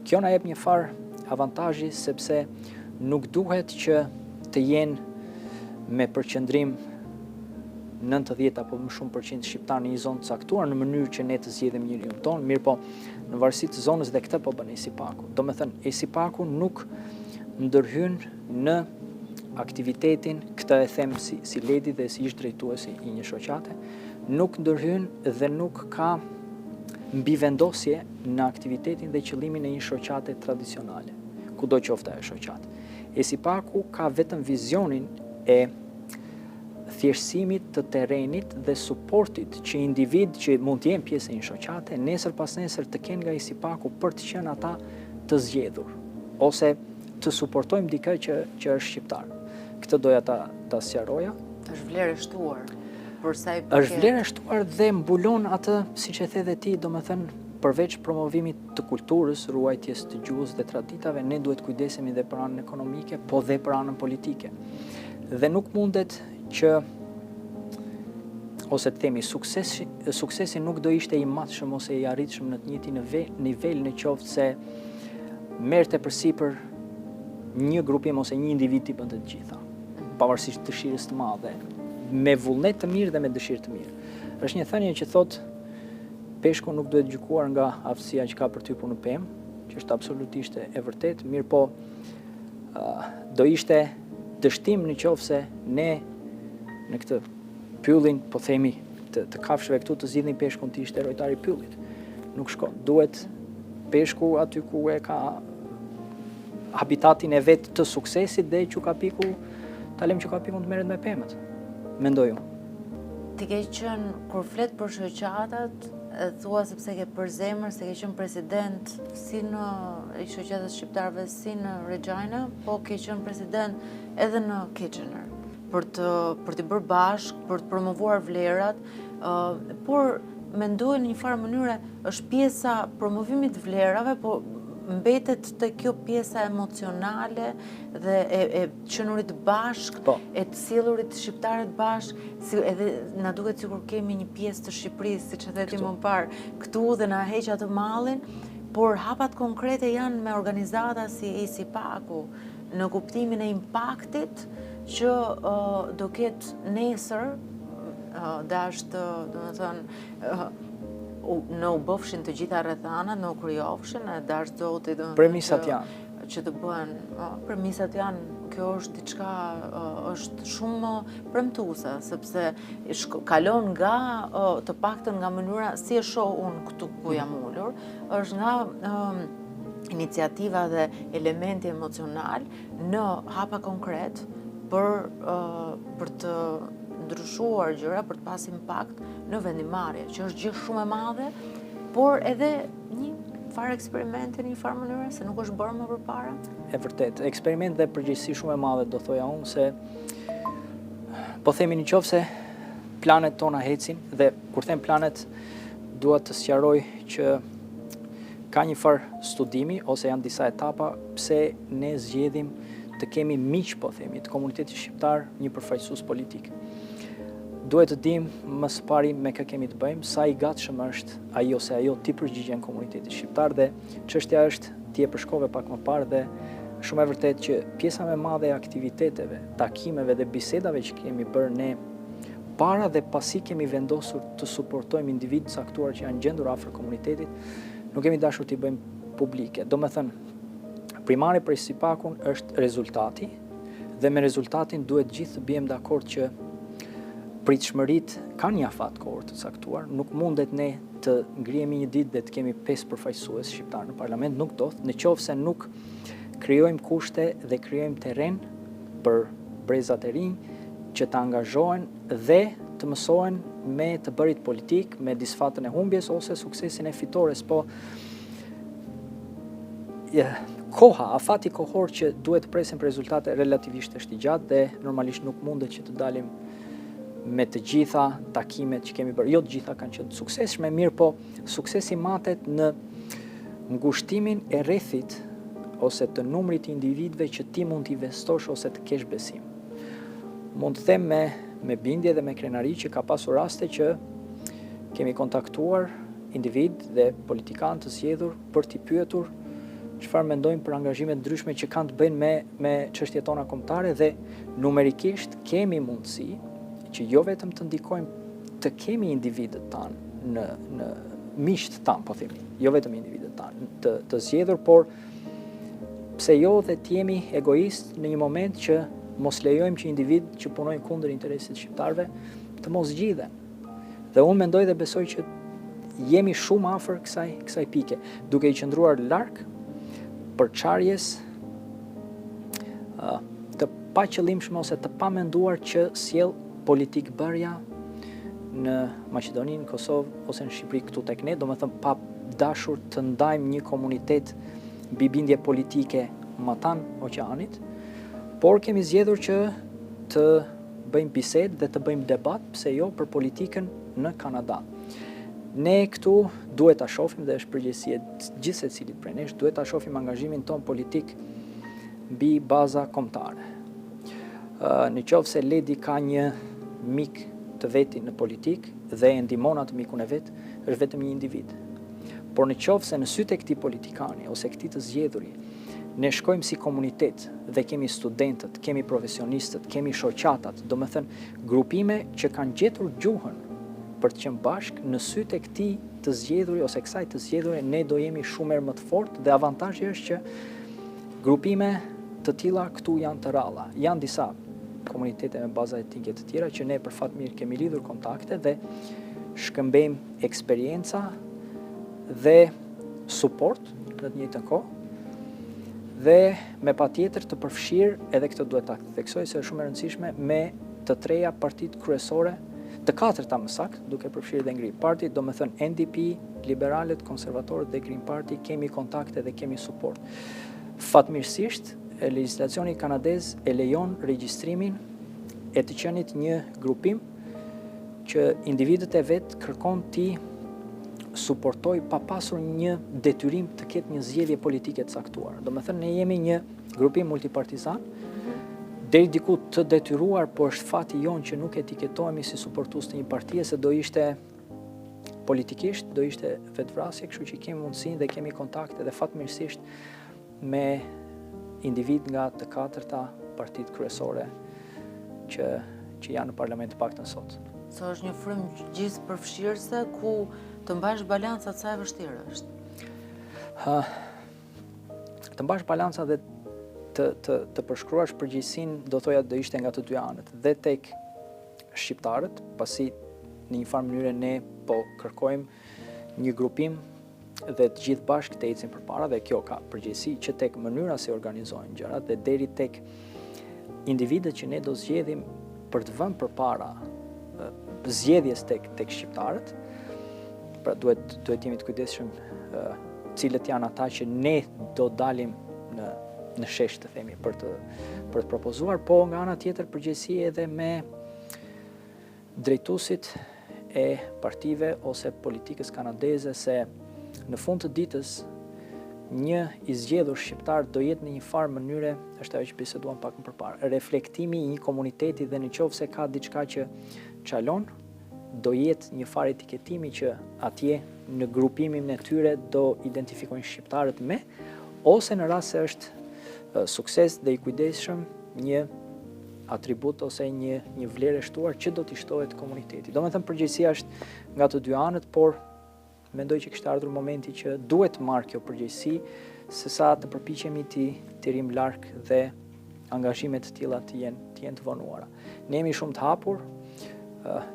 Speaker 2: Kjo na jep një farë avantazhi sepse nuk duhet që të jenë me përqendrim 90 apo më shumë % shqiptar në një zonë të caktuar në mënyrë që ne të zgjedhim njeriu ton, mirë po në varësi të zonës dhe këtë po bën ESIPAK-u. Domethënë ESIPAK-u nuk ndërhyn në aktivitetin, këtë e them si ledi dhe si ish drejtuesi I një shoqate, nuk ndërhyn dhe nuk ka mbivendosje në aktivitetin dhe qëllimin e një shoqate tradicionale, kudo qoftë ajo shoqate. ESIPAK-u ka vetëm vizionin e thjeshtësimit të terrenit dhe suportit që individ që mund të jenë pjesë e një shoqate, nesër pas nesër të kenë nga ESIPAK-u për të qenë ata të zgjedhur, ose të suportojmë dikë që është shqiptar. Këtë doja ta sqaroja.
Speaker 1: Është vlerë e shtuar.
Speaker 2: Është vlerë e shtuar dhe mbulon atë, siç e the dhe ti, domethënë përveç promovimit të kulturës, ruajtjes të gjuhës dhe traditave, ne duhet kujdesemi dhe për anën ekonomike, po dhe për anën politike. Dhe nuk mundet që, ose të themi, suksesi nuk do ishte I matshëm ose I arritshëm në të njëjtin nivel në qoftë se merrte përsipër një grupim ose një individ I bën të gjitha, pavarësisht dëshirës të madhe, me vullnet të mirë dhe me dëshirë të mirë. Është një thënie që thotë peshku nuk duhet gjykuar nga aftësia që ka për të hyrë në pemë, që është absolutisht e vërtet, mirë po do ishte dështim në qoftë se ne në këtë pyllin, po themi, të kafshëve këtu të zgjidhnin peshkun të ishte rojtari I pyllit. Nuk shkon. Duhet peshku aty ku e ka habitatin e vet të suksesit dhe Qukapiku, ta lëm Qukapiku të merret me pemët. Mendoj unë.
Speaker 1: Ti ke qenë, kur flet për shoqatat, thua sepse ke për zemër se ke qenë president si në shoqatës shqiptarëve si në Regina, po ke qenë president edhe në Kitchener për të bërë bashkë, për të promovuar vlerat, por mendoj në një farë mënyre është pjesa promovimit të vlerave, po mbetet të kjo pjesa emocionale dhe e qenurit bashkë, e të sjellurit shqiptarët bashkë, edhe na duket sikur kemi një pjesë të Shqipërisë, siç e theti më parë, këtu dhe na heq atë mallin, por hapat konkrete janë me organizata si ESIPAK-u në kuptimin e impaktit që do ketë nesër, dashtë, domethënë, në u bëfshin të gjitha rrethanat, në u kryofshin, e dashtë zoti,
Speaker 2: premisat janë.
Speaker 1: Që të bëhen, premisat janë kjo është diçka është shumë premtuese, sepse kalon nga të paktën nga mënyra si e shoh unë këtu ku jam ulur, është nga iniciativa dhe elementi emocional në hapa konkret për të ndryshuar gjëra, për të pas impakt në vendimarrje, që është gjë shumë e madhe, por edhe një farë eksperimenti në një farë mënyre, se nuk është bërë më përpara?
Speaker 2: E vërtet, eksperiment dhe përgjegjësi shumë e madhe, do thoja unë, se po themi në qoftë se planet tona hecin, dhe kur them planet, dua të sqaroj që ka një farë studimi, ose janë disa etapa, pse ne zgjedhim të kemi miq, po themi, të komunitetit shqiptar, një përfaqësues politik. Duhet të dim më së pari me kë kemi të bëjmë, sa i gatshëm është ai ose ajo ti përgjigjen komunitetit shqiptar, dhe çështja është, ti e përshkove pak më parë, dhe shumë e vërtet që pjesa më e madhe e aktiviteteve, takimeve dhe bisedave që kemi bërë ne para dhe pasi kemi vendosur të suportojmë individ caktuar që janë gjendur afër komunitetit, nuk kemi dashur t'i bëjmë publike. Do me thënë, primari për sipakun është rezultati, dhe me rezultatin duhet gjithë të bijem dakord që pritshmërit kanë një afat kohër të caktuar, nuk mundet ne të ngrihemi një ditë dhe të kemi 5 përfaqësues shqiptar në parlament, nuk do, në qoftë se nuk krijojmë kushte dhe krijojmë terren për brezat e rinj që të angazhohen dhe të mësohen me të bërit politik, me disfatën e humbjes ose suksesin e fitores, po koha, afati kohor që duhet të presim për rezultate relativisht është i gjatë dhe normalisht nuk mundet që të dalim me të gjitha takimet që kemi bërë. Jo të gjitha kanë qenë suksesshme, mirë, po suksesi matet në ngushtimin e rrethit ose të numrit të individëve që ti mund të investosh ose të kesh besim. Mund të them me bindje dhe me krenari që ka pasur raste që kemi kontaktuar individ dhe politikanë të zgjedhur për t'i pyetur çfarë mendojnë për angazhimet ndryshme që kanë të bëjnë me çështjet tona kombëtare, dhe numerikisht kemi mundësi që jo vetëm të ndikojmë të kemi individët tanë në miqt tanë, po themi, jo vetëm individët tanë të zgjedhur, por pse jo dhe të jemi egoist në një moment që mos lejojmë që individ që punojnë kundër interesit shqiptarëve të mos zgjidhen. Dhe unë mendoj dhe besoj që jemi shumë afër kësaj pike, duke i qëndruar larg përçarjes të paqëllimshme ose të pamenduar që sjell politik bërja në Maqedoninë, Kosovë ose në Shqipëri këtu tek ne, do me thënë pa dashur të ndajmë një komunitet mbi bindje politike matan oqeanit, por kemi zgjedhur që të bëjmë bisedë dhe të bëjmë debat, pse jo, për politikën në Kanada. Ne këtu duhet ta shohim, dhe është përgjegjësi e gjithë secilit prej nesh, duhet ta shohim angazhimin ton politik mbi baza kombëtare. Në qoftë se Ledi ka një mik të veti në politik dhe e ndihmon atë mikun e vet, është vetëm një individ. Por në qoftë se në sytë e këtij politikani ose këtij të zgjedhuri, ne shkojmë si komunitet dhe kemi studentët, kemi profesionistët, kemi shoqatat, do me thënë grupime që kanë gjetur gjuhën për të qenë bashkë, në sytë e këtij të zgjedhuri ose kësaj të zgjedhuri, ne do jemi shumë herë më të fortë, dhe avantazhi është që grupime të tilla këtu janë të ralla. Janë disa komunitete me baza etike të tjera që ne për fat mirë kemi lidhur kontakte dhe shkëmbejmë eksperjenca dhe suport në të njëjtën kohë, dhe me patjetër të përfshirë, edhe këtë duhet ta theksoj se është shumë e rëndësishme, me të treja partitë kryesore, të katërta më saktë, duke përfshirë dhe Green Party, do me thënë NDP, liberalët, konservatorët dhe Green Party, kemi kontakte dhe kemi suport. Fatmirësisht, legjislacioni kanadez e lejon regjistrimin e të qenit një grupim që individët e vet kërkon ti suportoj pa pasur një detyrim të ketë një zgjedhje politike të caktuar. Do me thënë, ne jemi një grupim multipartizan, deri diku të detyruar, por është fati jonë që nuk etiketohemi si suportues të një partie, se do ishte politikisht, do ishte vetvrasje, kështu që kemi mundësinë dhe kemi kontakte dhe fatmirësisht me individ nga të katërta partitë kryesore që janë në parlament të paktën sot.
Speaker 1: So është një frymë gjithë përfshirëse ku të mbash balancat sa e vështirë është?
Speaker 2: Të mbash balancat dhe të përshkruash përgjegjësinë, do thoja do ishte nga të dy anët, dhe tek shqiptarët, pasi në një farë mënyrë ne po kërkojmë një grupim dhe të gjithë bashkë të ecim përpara, dhe kjo ka përgjegjësi që tek mënyra se organizohen gjërat dhe deri tek individët që ne do zgjedhim për të vënë përpara zgjedhjes tek shqiptarët. Pra duhet jemi të kujdesshëm cilët janë ata që ne do dalim në shesh të themi për të propozuar, po nga ana tjetër përgjegjësi edhe me drejtuesit e partive ose politikës kanadeze, se në fund të ditës një i zgjedhur shqiptar do jetë në një farë mënyre, është ajo që biseduam pak më përpara, reflektimi i një komuniteti, dhe nëse ka diçka që çalon, do jetë një farë etiketimi që atje në grupimin e tyre do identifikojnë shqiptarët me, ose në rast se është sukses dhe i kujdesshëm, një atribut ose një vlerë e shtuar që do t'i shtohet komuniteti. Domethënë përgjegjësia është nga të dy anët, por mendoj që kishte ardhur momenti që duhet marrë kjo përgjegjësi, sesa të përpiqemi t'i rim larg dhe angazhimet të tilla të jenë të vonuara. Ne jemi shumë të hapur,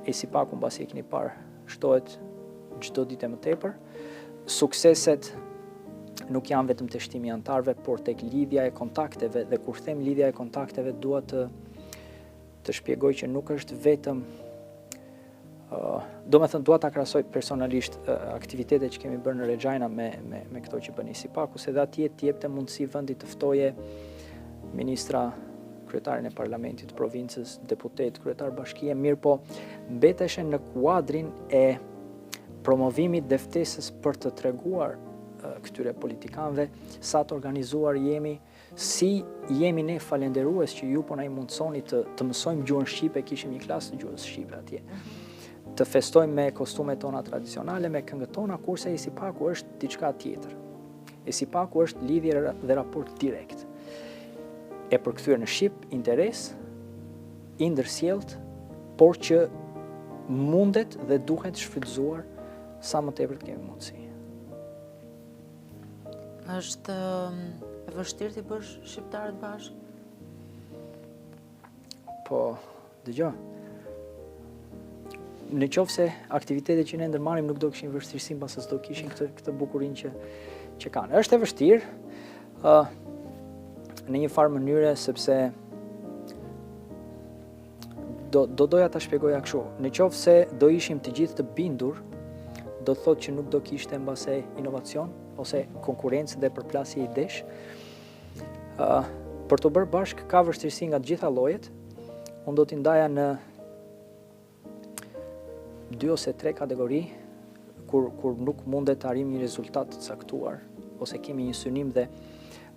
Speaker 2: ESIPAK-u mbasi e keni parë shtohet çdo ditë më tepër. Sukseset nuk janë vetëm të shtimi antarëve, por tek lidhja e kontakteve, dhe kur them lidhja e kontakteve dua të shpjegoj që nuk është vetëm dua ta krahasoj personalisht aktivitetet që kemi bërë në Regjaina me këto që bën ESIPAK-u, se dhe atje t'jepte mundësi vendi të ftoje ministra, kryetarin e parlamentit të provincës, deputet, kryetar bashkie, mirë po mbeteshen në kuadrin e promovimit dhe ftesës për të treguar këtyre politikanëve sa të organizuar jemi, si jemi ne falenderues që ju po na i mundsoni të mësojmë gjuhën shqipe, kishim një klasë të gjuhës shqipe atje. Të festojmë me kostumet tona tradicionale, me këngët tona, kurse ESIPAK-u është diçka tjetër. ESIPAK-u është lidhje dhe raport direkt. E përkthyer në shqip, interes, i ndërsjellët, por që mundet dhe duhet shfrytzuar sa më tepër të kemi mundësi.
Speaker 1: Është e vështirë t'i bësh shqiptarët bashkë?
Speaker 2: Po, dëgjoj. Në qoftë se aktivitetet që ne ndërmarrim nuk do kishin vështirësinë, pas s'do kishin këtë bukurinë që kanë. Është e vështirë në një farë mënyre, sepse doja ta shpjegoja kështu. Në qoftë se do ishim të gjithë të bindur, do thotë që nuk do kishte mbase inovacion ose konkurrencë dhe përplasje idesh. Për të bërë bashkë ka vështirësi nga të gjitha llojet. Unë do t'i ndaja në 2 ose 3 kategori kur nuk mundet të arrijmë një rezultat të caktuar, ose kemi një synim dhe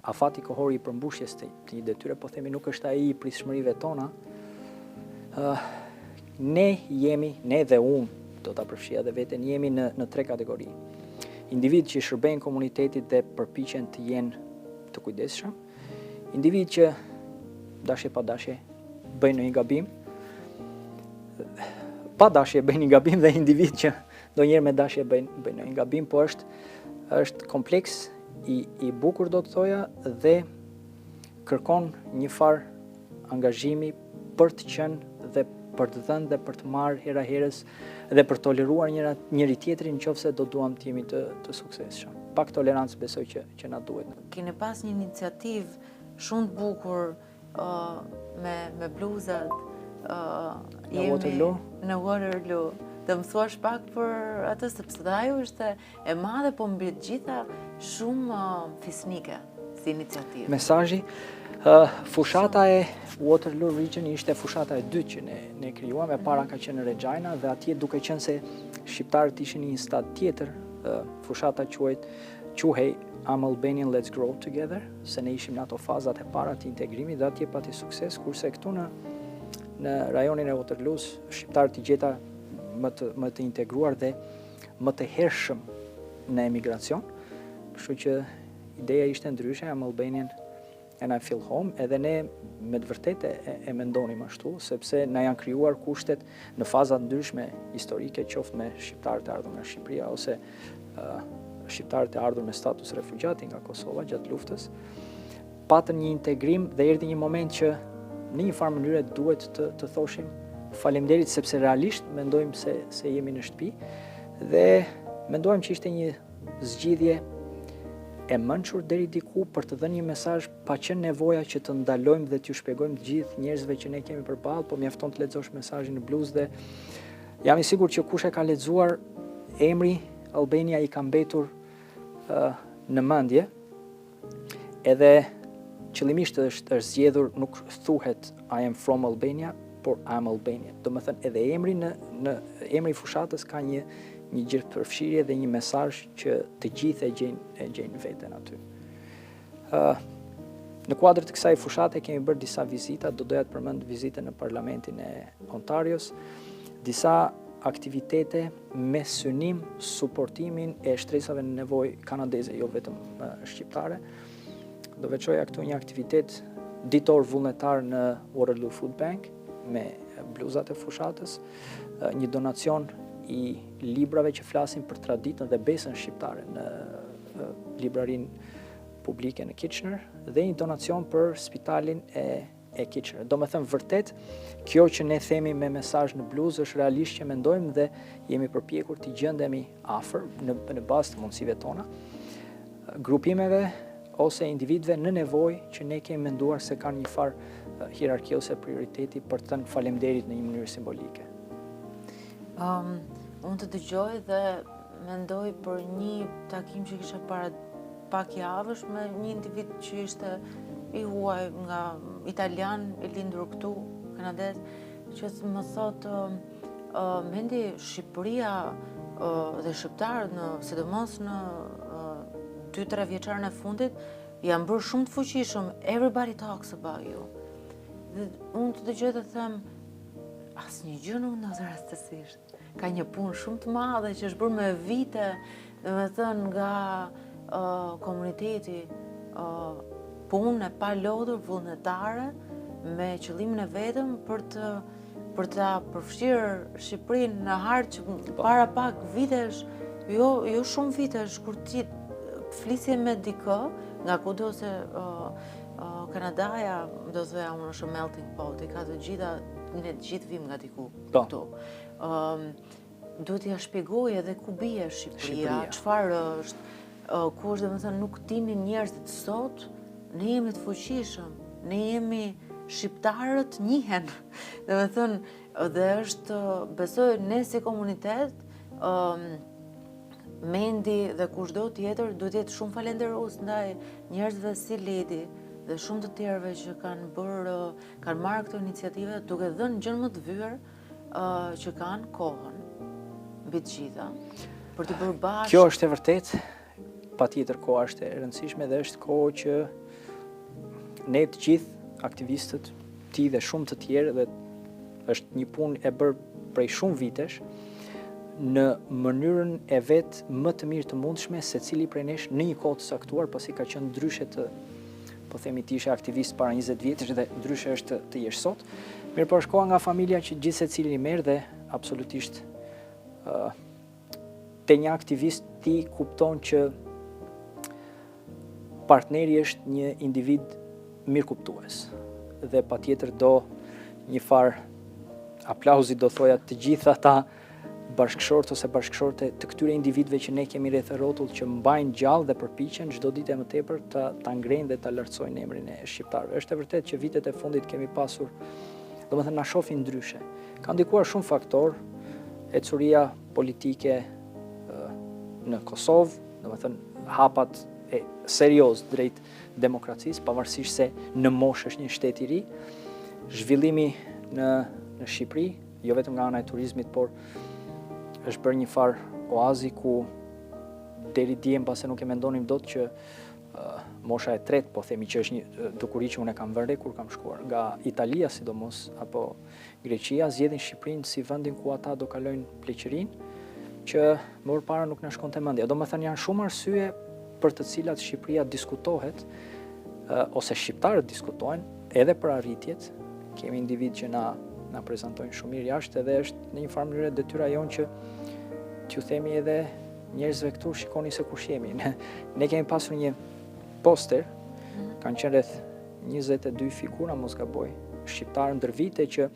Speaker 2: afati kohor i përmbushjes të një detyre, po themi nuk është ai i pritshmërive tona. Ne dhe unë do ta përfshija dhe veten, jemi në 3 kategori. Individ që shërbejnë komunitetit dhe përpiqen të jenë të kujdesshëm, individ që dashje pa dashje bëjnë një gabim, pa dashje bëjnë një gabim, dhe individ që ndonjëherë me dashje bëjnë një gabim, po është kompleks i bukur, do të thoja, dhe kërkon një farë angazhimi për të qenë dhe për të dhënë dhe për të marrë hera herës dhe për toleruar njëri tjetrin nëse do duam të jemi të suksesshëm. Pak tolerancë besoj që na duhet.
Speaker 1: Keni pas një iniciativë shumë të bukur me bluzat në Waterloo. Të më thuash pak për atë, sepse dhe ajo është e madhe, po mbi të gjitha shumë fisnike si iniciativë.
Speaker 2: Mesazhi, fushata e Waterloo Region ishte fushata e dytë që ne krijuam, e para ka qenë në Regjaina, dhe atje duke qenë se shqiptarët ishin në një stad tjetër, fushata quhej I'm Albanian, let's grow together, se ne ishim në ato fazat e para të integrimit, dhe atje pati sukses, kurse këtu në rajonin e Waterloos shqiptarët i gjeta më të integruar dhe më të hershëm në emigracion. Kështu që ideja ishte ndryshe, I'm Albanian and I feel home, edhe ne me të vërtetë e mendonim ashtu, sepse na janë krijuar kushtet në faza ndryshme historike, qoftë me shqiptarët e ardhur nga Shqipëria ose shqiptarët e ardhur me status refugjati nga Kosova gjatë luftës. patën një integrim dhe erdhi një moment që në një farë mënyrë duhet të thoshim faleminderit sepse realisht mendojmë se jemi në shtëpi dhe mendojmë që ishte një zgjidhje e mençur deri diku për të dhënë një mesazh pa qenë nevoja që të ndalojmë dhe t'ju shpjegojmë të gjithë njerëzve që ne kemi përballë, po mjafton të lexosh mesazhin në bluzë dhe jam i sigurt që kush e ka lexuar, emri Albania i ka mbetur në mendje. Edhe qëllimisht është zgjedhur, nuk thuhet I am from Albania, por I'm Albanian. Domethënë edhe emri në emri i fushatës ka një gjithëpërfshirje dhe një mesazh që të gjithë e gjejnë veten aty. Në kuadër të kësaj fushate kemi bërë disa vizita, do doja të përmend vizitën në Parlamentin e Ontarios, disa aktivitete me synim suportimin e shtresave në nevojë kanadeze, jo vetëm shqiptare. Do veçoja këtu një aktivitet ditor vullnetar në Waterloo Food Bank me bluzat e fushatës, një donacion i librave që flasin për traditën dhe besën shqiptare në librarinë publike në Kitchener dhe një donacion për spitalin e Kitchener. Do me thënë vërtet, kjo që ne themi me mesazh në bluzë është realisht që mendojmë dhe jemi përpjekur të gjendemi afër në bazë të mundësive tona, grupimeve ose individëve në nevojë që ne kemi menduar se kanë një farë hierarki ose prioriteti për të thënë faleminderit në një mënyrë simbolike.
Speaker 1: Unë të dëgjoj dhe mendoj për një takim që kisha para pak javësh me një individ që ishte i huaj nga italian, i lindur këtu, kanadez, që më thotë, mendi Shqipëria dhe shqiptarët, sidomos në 2-3 vjeçarën e fundit, janë bërë shumë të fuqishëm. Everybody talks about you. Dhe unë të dëgjoj dhe them, asnjë gjë nuk ndodh rastësisht. Ka një punë shumë të madhe që është bërë me vite, domethënë nga komuniteti, punë e pa lodhur vullnetare me qëllimin e vetëm për ta përfshirë Shqipërinë në harë që para pak vitesh, jo shumë vitesh, kur ti flisje me dikë, nga kudo se Kanadaja, do thoya unë është melting pot, i ka të gjitha, ne të gjithë vim nga diku këtu. Duhet t'ja shpjegoj edhe ku bie Shqipëria, çfarë është, ku është, domethënë nuk dinin njerëzit sot, ne jemi të fuqishëm, ne jemi shqiptarët njihen. Domethënë, dhe është, besoj, ne si komunitet, Mendi dhe kushdo tjetër duhet jetë shumë falenderus ndaj njerëzve si Ledi dhe shumë të tjerëve që kanë marrë këto iniciative duke dhënë gjën më të vyer që kanë kohën mbi të gjitha për të bërë bashkë.
Speaker 2: Kjo është e vërtet, patjetër koha është e rëndësishme dhe është kohë që ne të gjithë aktivistët, ti dhe shumë të tjerë, dhe është një punë e bërë prej shumë vitesh, në mënyrën e vetë më të mirë të mundshme se cili prej nesh në një kohë të saktuar, pasi ka qenë ndryshe të, po themi ti ishe aktivist para 20 vjetësh dhe ndryshe është të jesh sot. Mirë po është koha nga familja që gjithë se cili merr dhe absolutisht te një aktivist ti kupton që partneri është një individ mirëkuptues dhe patjetër do një farë aplauzi do thoja të gjithë ata bashkëshortë ose bashkëshorte të këtyre individëve që ne kemi rreth rrotull që mbajnë gjallë dhe përpiqen çdo ditë më tepër ta ngrejnë dhe ta lartësojnë emrin e shqiptarëve. Është e vërtetë që vitet e fundit kemi pasur, domethënë na shohin ndryshe. Ka ndikuar shumë faktor, ecuria politike në Kosovë, domethënë hapat e serioz drejt demokracisë, pavarësisht se në moshë është një shtet i ri, zhvillimi në Shqipëri, jo vetëm nga ana e turizmit, por është bërë një farë oazi ku deri dje pase nuk e mendonim dot që mosha e tretë, po themi që është një dukuri që unë e kam vënë kur kam shkuar nga Italia sidomos apo Greqia, zgjedhin Shqipërinë si vendin ku ata do kalojnë pleqërinë, që më përpara nuk na shkonte mendja. Domethënë janë shumë arsye për të cilat Shqipëria diskutohet ose shqiptarët diskutojnë edhe për arritjet. Kemi individ që na prezantojnë shumë mirë jashtë dhe është në një farë mënyrë detyra jonë që t'ju themi edhe njerëzve këtu shikoni se kush jemi. Ne kemi pasur një poster kanë qenë rreth 22 figura, mos gaboj, shqiptarë ndër vite që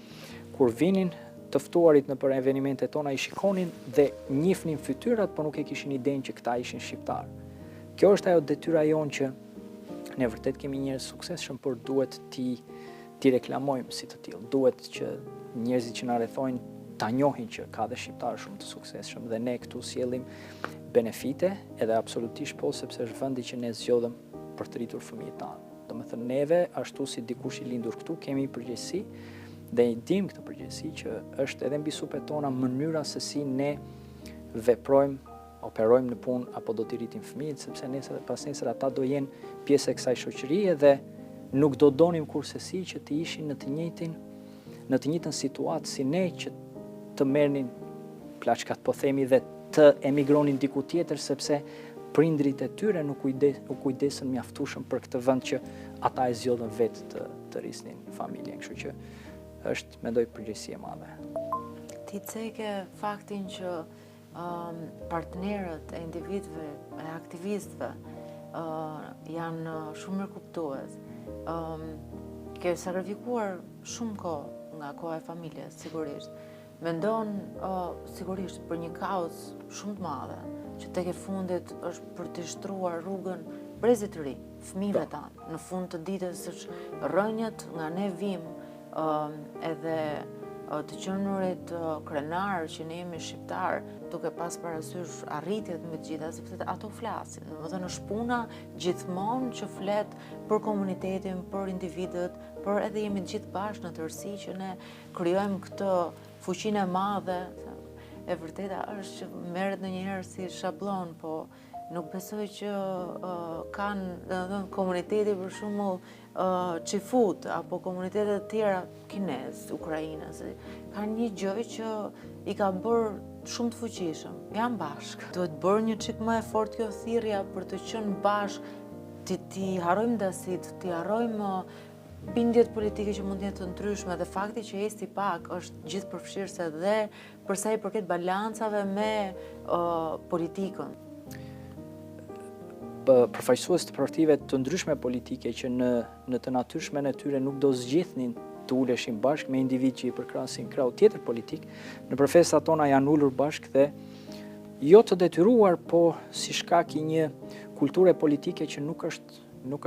Speaker 2: kur vinin të ftuarit në për evenimentet tona i shikonin dhe njihnin fytyrat, por nuk e kishin idenë që këta ishin shqiptarë. Kjo është ajo detyra jonë që ne vërtet kemi njerëz suksesshëm, por duhet ti reklamojmë si të tillë. Duhet që njerëzit që na rrethojnë ta njohin që ka dhe shqiptarë shumë të suksesshëm dhe ne këtu sjellim benefite, edhe absolutisht po, sepse është vendi që ne zgjodhëm për të rritur fëmijët tanë. Domethënë neve, ashtu si dikush i lindur këtu, kemi përgjegjësi dhe i dim këtë përgjegjësi që është edhe mbi supet tona mënyra se si ne veprojmë, operojmë në punë apo do t'i rritim fëmijët, sepse nesër dhe pas nesër ata do jenë pjesë e kësaj shoqërie dhe nuk do donim kurse si që të ishin në të njëjtën situatë si ne, që të merrnin plaçkat po themi dhe të emigronin diku tjetër, sepse prindrit e tyre nuk kujdesën mjaftueshëm për këtë vend që ata e zgjodhën vetë të rrisnin familjen, kështu që është, mendoj, përgjegjësi e madhe.
Speaker 1: Ti ceke faktin që partnerët e individëve, e aktivistëve janë shumë mirëkuptues. Ke sakrifikuar shumë kohë nga koha e familjes, sigurisht. Mendon sigurisht për një kauzë shumë të madhe, që tek e fundit është për të shtruar rrugën brezit të ri, fëmijëve tanë. Në fund të ditës është rënjët nga ne vim edhe të qenurit krenar që ne jemi shqiptar, duke pas parasysh arritjet me të gjitha, sepse ato flasin. Domethënë është puna gjithmonë që flet për komunitetin, për individët, por edhe jemi gjithë bashkë në tërësi që ne krijojmë këtë fuqinë e madhe. E vërteta është që merret ndonjëherë si shablon, po nuk besoj që kanë komuniteti për shembull Qifut apo komunitetet tjera kinez, ukrainës, kanë një gjë që i ka bërë shumë të fuqishëm. Janë bashkë. Duhet bërë një çik më e fortë kjo thirrja për të qenë bashkë, ti harrojmë dasit, ti harrojmë bindjet politike që mund të jenë të ndryshme dhe fakti që esti pak është gjithëpërfshirëse dhe për sa i përket balancave me politikën.
Speaker 2: Përfaqësues të partive të ndryshme politike që në të natyrshmen e tyre nuk do zgjidhnin të uleshin bashkë me individ që i përkrasin krau tjetër politik, në festat tona janë ulur bashkë dhe jo të detyruar, po si shkak i një kulture politike që nuk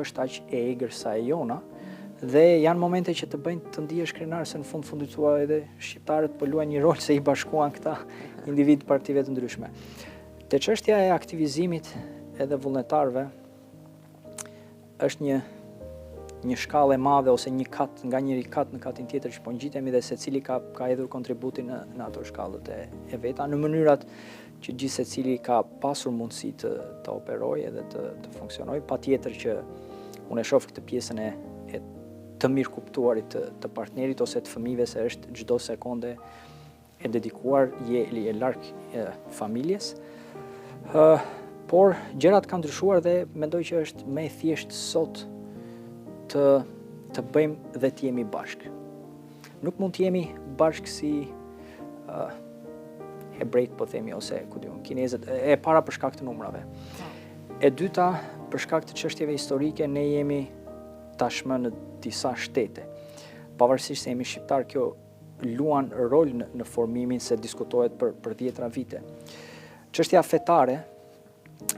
Speaker 2: është aq e egër sa e jona, dhe janë momente që të bëjnë të ndihesh krenar se në fundit tua edhe shqiptarët po luajnë një rol se i bashkuan këta individ partive të ndryshme. Te çështja e aktivizimit edhe vullnetarëve është një shkallë e madhe ose një kat nga njëri kat në katin tjetër që po ngjitemi dhe secili ka hedhur kontributin në ato shkallët e veta në mënyrat që gjithë secili ka pasur mundësi të operojë edhe të funksionojë. Patjetër që unë e shoh këtë pjesën e të mirë kuptuarit të partnerit ose të fëmijëve se është çdo sekonde e dedikuar je larg familjes. Por gjërat kanë ndryshuar dhe mendoj që është më e thjeshtë sot të bëjmë dhe të jemi bashkë. Nuk mund të jemi bashkë si hebrejt po themi ose kinezët, e para për shkak të numrave. E dyta për shkak të çështjeve historike ne jemi tashmë në disa shtete. Pavarësisht se jemi shqiptar, kjo luan rol në formimin se diskutohet për 10 vite. Çështja fetare,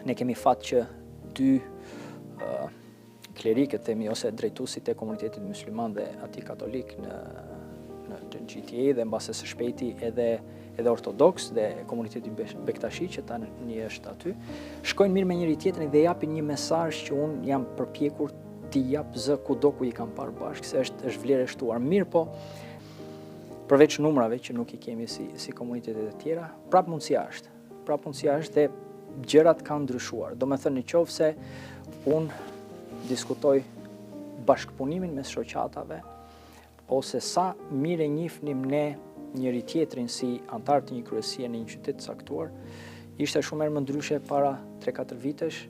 Speaker 2: ne kemi fat që dy klerikët themi ose drejtuesit e komunitetit musliman dhe atij katolik në GTA dhe mbase së shpejti edhe ortodoks dhe komuniteti Bektashi që tani është aty, shkojnë mirë me njëri tjetrin dhe japin një mesazh që un jam përpjekur t'i jap zë kudo ku i kam parë bashkë, se është vlerë e shtuar. Mirë po, përveç numrave që nuk i kemi si komunitetet e tjera, prap mundësia është dhe gjërat kanë ndryshuar. Do me thënë nëse unë diskutoj bashkëpunimin mes shoqatave, ose sa mirë e njihnim ne njëri tjetrin si antar të një kryesie në një qytet të caktuar, ishte shumë më ndryshe para 3-4 vitesh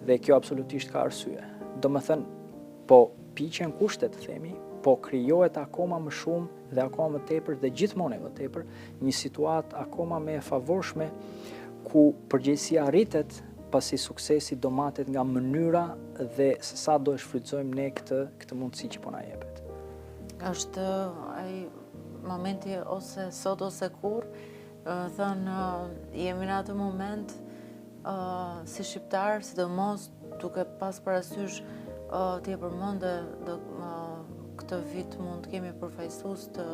Speaker 2: dhe kjo absolutisht ka arsye. Do me thënë, po piqen kushtet, themi, po krijohet akoma më shumë dhe akoma më tepër dhe gjithmonë më tepër një situatë akoma më e favorshme ku përgjegjësia rritet pasi suksesi do matet nga mënyra dhe se sa do e shfrytëzojmë ne këtë mundësi që po na jepet.
Speaker 1: Është ai momenti ose sot ose kur, thënë jemi në atë moment si shqiptar, sidomos duke pas parasysh t'je përmendë këtë vit mund të kemi përfaqësues të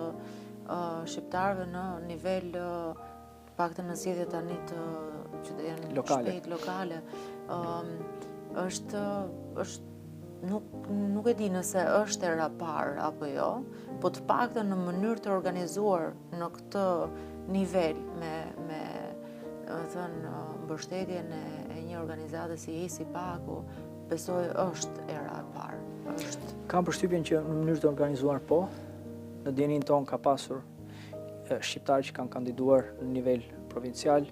Speaker 1: shqiptarëve në nivel paktën në zgjedhje tani të që të jenë shpejt lokale. Është nuk e di nëse është era parë apo jo, po të paktën në mënyrë të organizuar në këtë nivel me thënë mbështetjen e një organizate si ESIPAK-u, besoj është era e parë.
Speaker 2: Kam përshtypjen që në mënyrë të organizuar po, në dijenin ton ka pasur shqiptarë që kanë kandiduar në nivel provincial,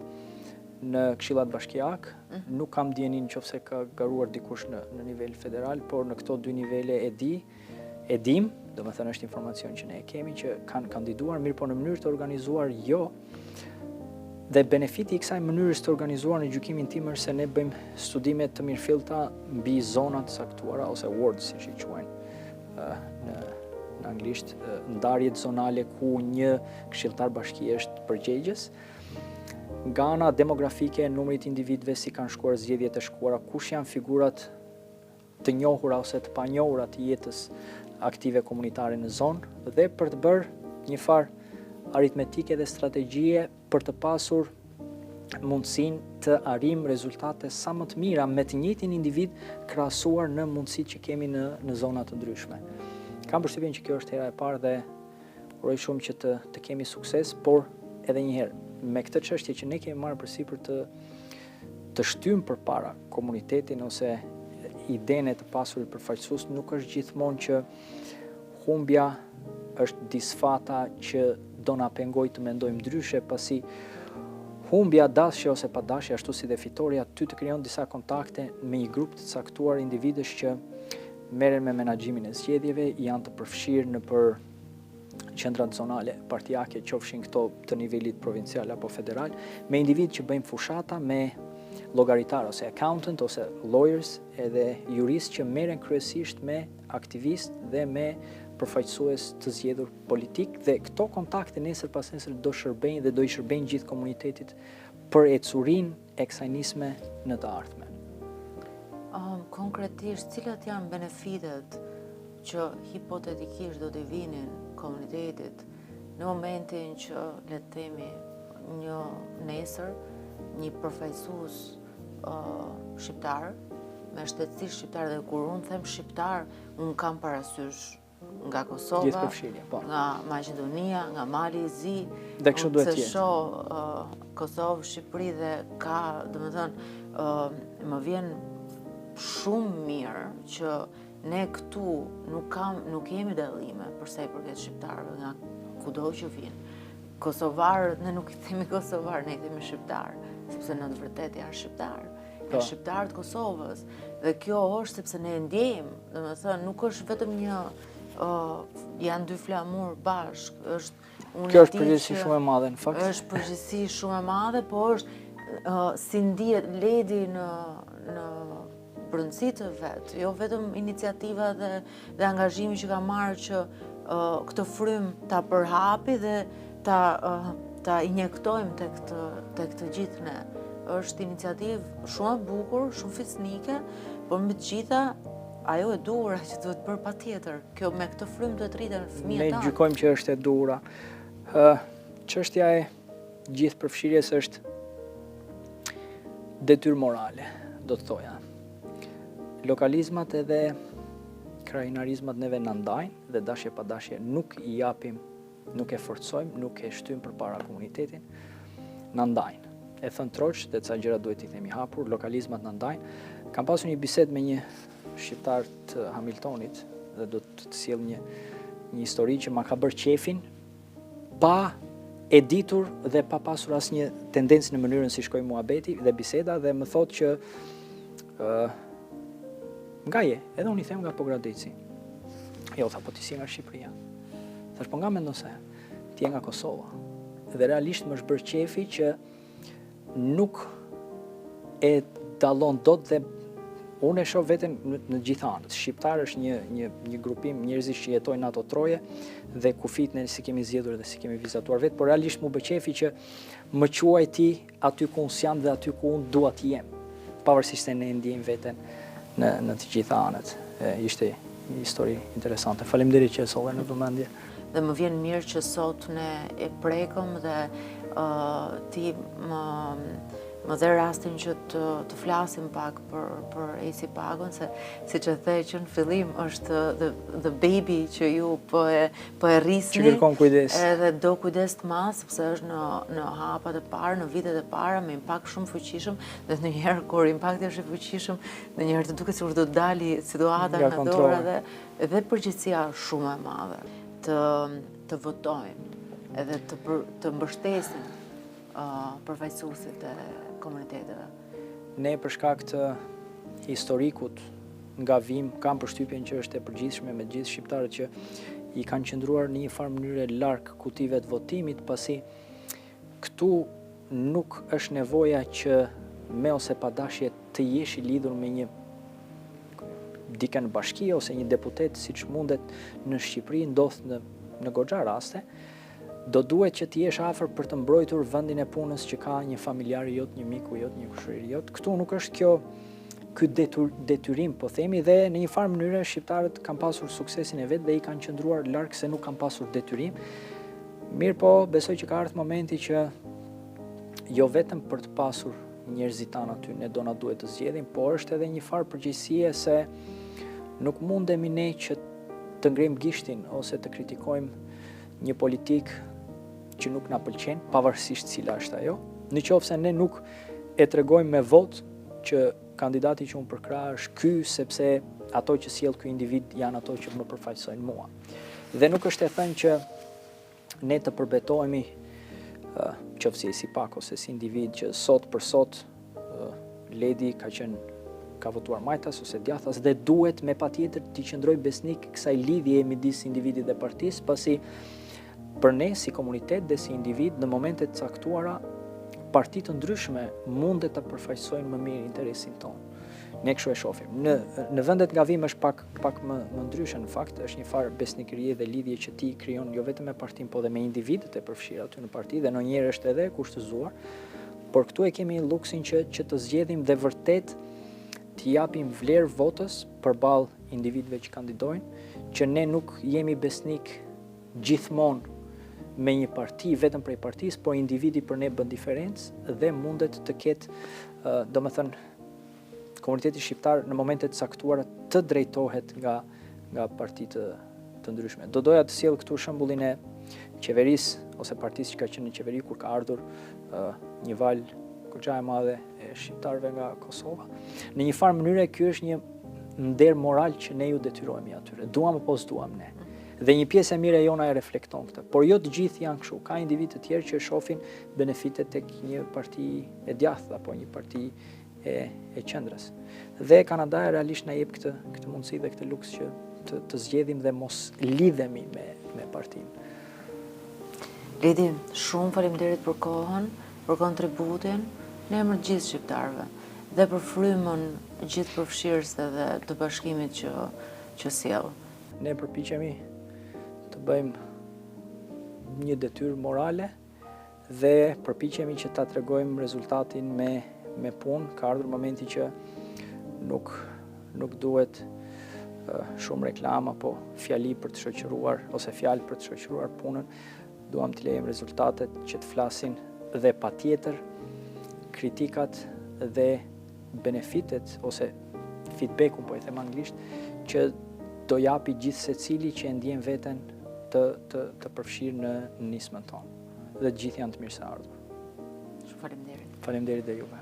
Speaker 2: në këshillat bashkiak, nuk kam dijenin nëse ka garuar dikush në nivel federal, por në këto dy nivele e dim, domethënë është informacion që ne e kemi që kanë kandiduar, mirë po në mënyrë të organizuar jo. Dhe benefiti i kësaj mënyrës të organizuar në gjykimin tim është se ne bëjmë studime të mirëfillta mbi zonat saktuara ose wards, siç i quajnë në anglisht, ndarjet zonale ku një këshilltar bashkie është përgjegjës. Nga ana demografike e numrit individëve si kanë shkuar zgjedhjet e shkuara, kush janë figurat të njohura ose të panjohura të jetës aktive komunitare në zonë dhe për të bërë një farë aritmetike dhe strategjie për të pasur mundësinë të arrijmë rezultate sa më të mira me të njëjtin individ krahasuar në mundësitë që kemi në zona të ndryshme. Kam përshtypjen që kjo është hera e parë dhe uroj shumë që të kemi sukses, por edhe një herë me këtë çështje që ne kemi marrë përsipër të shtymë përpara komunitetin ose idenë të pasurit përfaqësues, nuk është gjithmonë që humbja është disfata që do na pengoj të mendojmë ndryshe, pasi humbja, dashje ose padashje, ashtu si dhe fitoria, ty të krijon disa kontakte me një grup të caktuar individësh që merren me menaxhimin e zgjedhjeve, janë të përfshirë në për qendrat zonale partijake, qofshin këto të nivelit provincial apo federal, me individ që bëjmë fushata, me llogaritar ose accountant ose lawyers edhe jurist që merren kryesisht me aktivist dhe me përfaqësues të zgjedhur politik, dhe këto kontakte nesër pas nesër do shërbejnë dhe do i shërbejnë gjithë komunitetit për ecurinë e kësaj nisme në të ardhmen.
Speaker 1: Konkretisht, cilat janë benefitet që hipotetikisht do të vinin komunitetit në momentin që le të themi një nesër një përfaqësues shqiptar me shtetësi shqiptar, dhe kur unë them shqiptar, unë kam parasysh nga Kosova, nga Maqedonia, nga Mali i Zi,
Speaker 2: dhe kështu duhet të jetë.
Speaker 1: Shoh Kosovë, Shqipëri dhe ka, domethënë, më vjen shumë mirë që ne këtu nuk kemi dallime për sa i përket shqiptarëve nga kudo që vinë. Kosovarët, ne nuk i themi kosovar, ne i themi shqiptar, sepse në të vërtetë janë shqiptar. Janë shqiptar të Kosovës. Dhe kjo është sepse ne e ndjejmë, domethënë nuk është vetëm një janë dy flamur bashk,
Speaker 2: kjo është përgjegjësi shumë e madhe në fakt.
Speaker 1: Është përgjegjësi shumë e madhe, po është si ndihet Ledi në brëndësi të vetë, jo vetëm iniciativa dhe angazhimi që ka marrë që këtë frym ta përhapi dhe ta injektojmë tek të gjithë ne. Është iniciativë shumë e bukur, shumë fisnike, por mbi të gjitha ajo e duhura që duhet bërë patjetër. Kjo me këtë frym duhet rriten fëmijët tanë.
Speaker 2: Ne gjykojmë që është e duhura. Çështja e gjithë përfshirjes është detyrë morale, do të thoja. Lokalizmat edhe krajinarizmat neve na ndajnë dhe dashje pa dashje nuk i japim, nuk e forcojmë, nuk e shtymë përpara komunitetin, na ndajnë. E thënë troç, dhe ca gjëra duhet i themi hapur, lokalizmat na ndajnë. Kam pasur një bisedë me një shqiptar të Hamiltonit dhe do të sjell një histori që ma ka bërë qefin pa e ditur dhe pa pasur asnjë tendencë në mënyrën si shkoi muhabeti dhe biseda, dhe më thotë që nga je, edhe unë i them nga Pogradeci. Jo, tha, po ti si nga Shqipëria. Thash, po nga mendon se ti je nga Kosova. Dhe realisht më është bërë qefi që nuk e dallon dot dhe unë e shoh veten në gjithë anët. Shqiptar është një grupim njerëzish që jetojnë ato troje dhe kufit ne si kemi zgjedhur dhe si kemi vizatuar vetë, por realisht mu bëqefi që më quaj ti aty ku unë jam dhe aty ku unë dua të jem, pavarësisht se ne ndjejmë veten në të gjitha anët. Ishte një histori interesante. Faleminderit që e solle në vëmendje.
Speaker 1: Dhe më vjen mirë që sot ne e prekëm dhe ti më dhe rastin që të flasim pak për AC Pagon, se si që the që në fillim është the baby që ju po e rrisni.
Speaker 2: Që kërkon kujdes.
Speaker 1: Edhe do kujdes të madh, sepse është në hapat e parë, në vitet e para, me impakt shumë fuqishëm, dhe ndonjëherë kur impakti është i fuqishëm, ndonjëherë të duket sikur do të dali situata nga dora dhe përgjegjësia është shumë e madhe. Të votojnë edhe të mbështesin përfaqësuesit e komuniteteve.
Speaker 2: Ne për shkak të historikut nga vim, kam përshtypjen që është e përgjithshme me gjithë shqiptarët që i kanë qëndruar në një farë mënyre larg kutive të votimit, pasi këtu nuk është nevoja që me ose pa dashje të jesh i lidhur me një dikë në bashki ose një deputet, siç mundet në Shqipëri, ndodh në goxha raste, do duhet që të jesh afër për të mbrojtur vendin e punës që ka një familjar jot, një miku jot, një kushëri jot. Këtu nuk është ky detyrim, po themi, dhe në një farë mënyrë shqiptarët kanë pasur suksesin e vet dhe i kanë qëndruar larg se nuk kanë pasur detyrim. Mirë po, besoj që ka ardhur momenti që jo vetëm për të pasur njerëzit tanë aty ne do na duhet të zgjedhim, por është edhe një farë përgjegjësie se nuk mundemi ne që të ngrejmë gishtin ose të kritikojmë një politik që nuk na pëlqen, pavarësisht cila është ajo, nëse ne nuk e tregojmë me votë që kandidati që unë përkrah është ky, sepse ato që sjell ky individ janë ato që më përfaqësojnë mua. Dhe nuk është e thënë që ne të përbetohemi qoftë si pak ose si individ që sot për sot Ledi ka votuar majtas ose djathtas dhe duhet me patjetër të qëndroj besnik kësaj lidhje midis individit dhe partisë, pasi për ne si komunitet dhe si individ në momente të caktuara partitë ndryshme mundet të përfaqësojnë më mirë interesin tonë. Ne kështu e shohim. Në vendet nga vim është pak më ndryshe në fakt, është një farë besnikërie dhe lidhje që ti krijon jo vetëm me partinë, por edhe me individët e përfshirë aty në parti dhe ndonjëherë është edhe kushtëzuar, por këtu e kemi luksin që të zgjedhim dhe vërtet të japim vlerë votës përballë individëve që kandidojnë, që ne nuk jemi besnik gjithmonë me një parti, vetëm prej partisë, por individi për ne bën diferencë dhe mundet të ketë, domethënë, komuniteti shqiptar në momente të caktuara të drejtohet nga parti të ndryshme. Do doja të sjell këtu shembullin e qeverisë ose partisë që ka qenë në qeveri kur ka ardhur një valë goxha e madhe e shqiptarëve nga Kosova. Në një farë mënyre ky është një nder moral që ne ju detyrohemi atyre. Duam apo s'duam ne. Dhe një pjesë e mirë e jona e reflekton këtë. Por jo të gjithë janë kështu. Ka individë të tjerë që shohin benefitet tek një parti e djathtë apo një parti e qendrës. Dhe Kanada realisht na jep këtë mundësi dhe këtë luks që të zgjedhim dhe mos lidhemi me partinë.
Speaker 1: Ledi, shumë faleminderit për kohën, për kontributin në emër të gjithë shqiptarëve dhe për frymën gjithë përfshirëse dhe të bashkimit që sjell.
Speaker 2: Ne përpiqemi të bëjmë një detyrë morale dhe përpiqemi që ta tregojmë rezultatin me punë. Ka ardhur momenti që nuk duhet shumë reklam apo fjali për të shoqëruar ose fjalë për të shoqëruar punën. Duam të lejmë rezultatet që të flasin dhe patjetër kritikat dhe benefitet ose feedbackun, po e them anglisht, që do japi gjithë secili që e ndjen veten të përfshirë në nismën tonë. Dhe gjithë janë të mirëseardhur.
Speaker 1: Shumë faleminderit.
Speaker 2: Faleminderit dhe juve.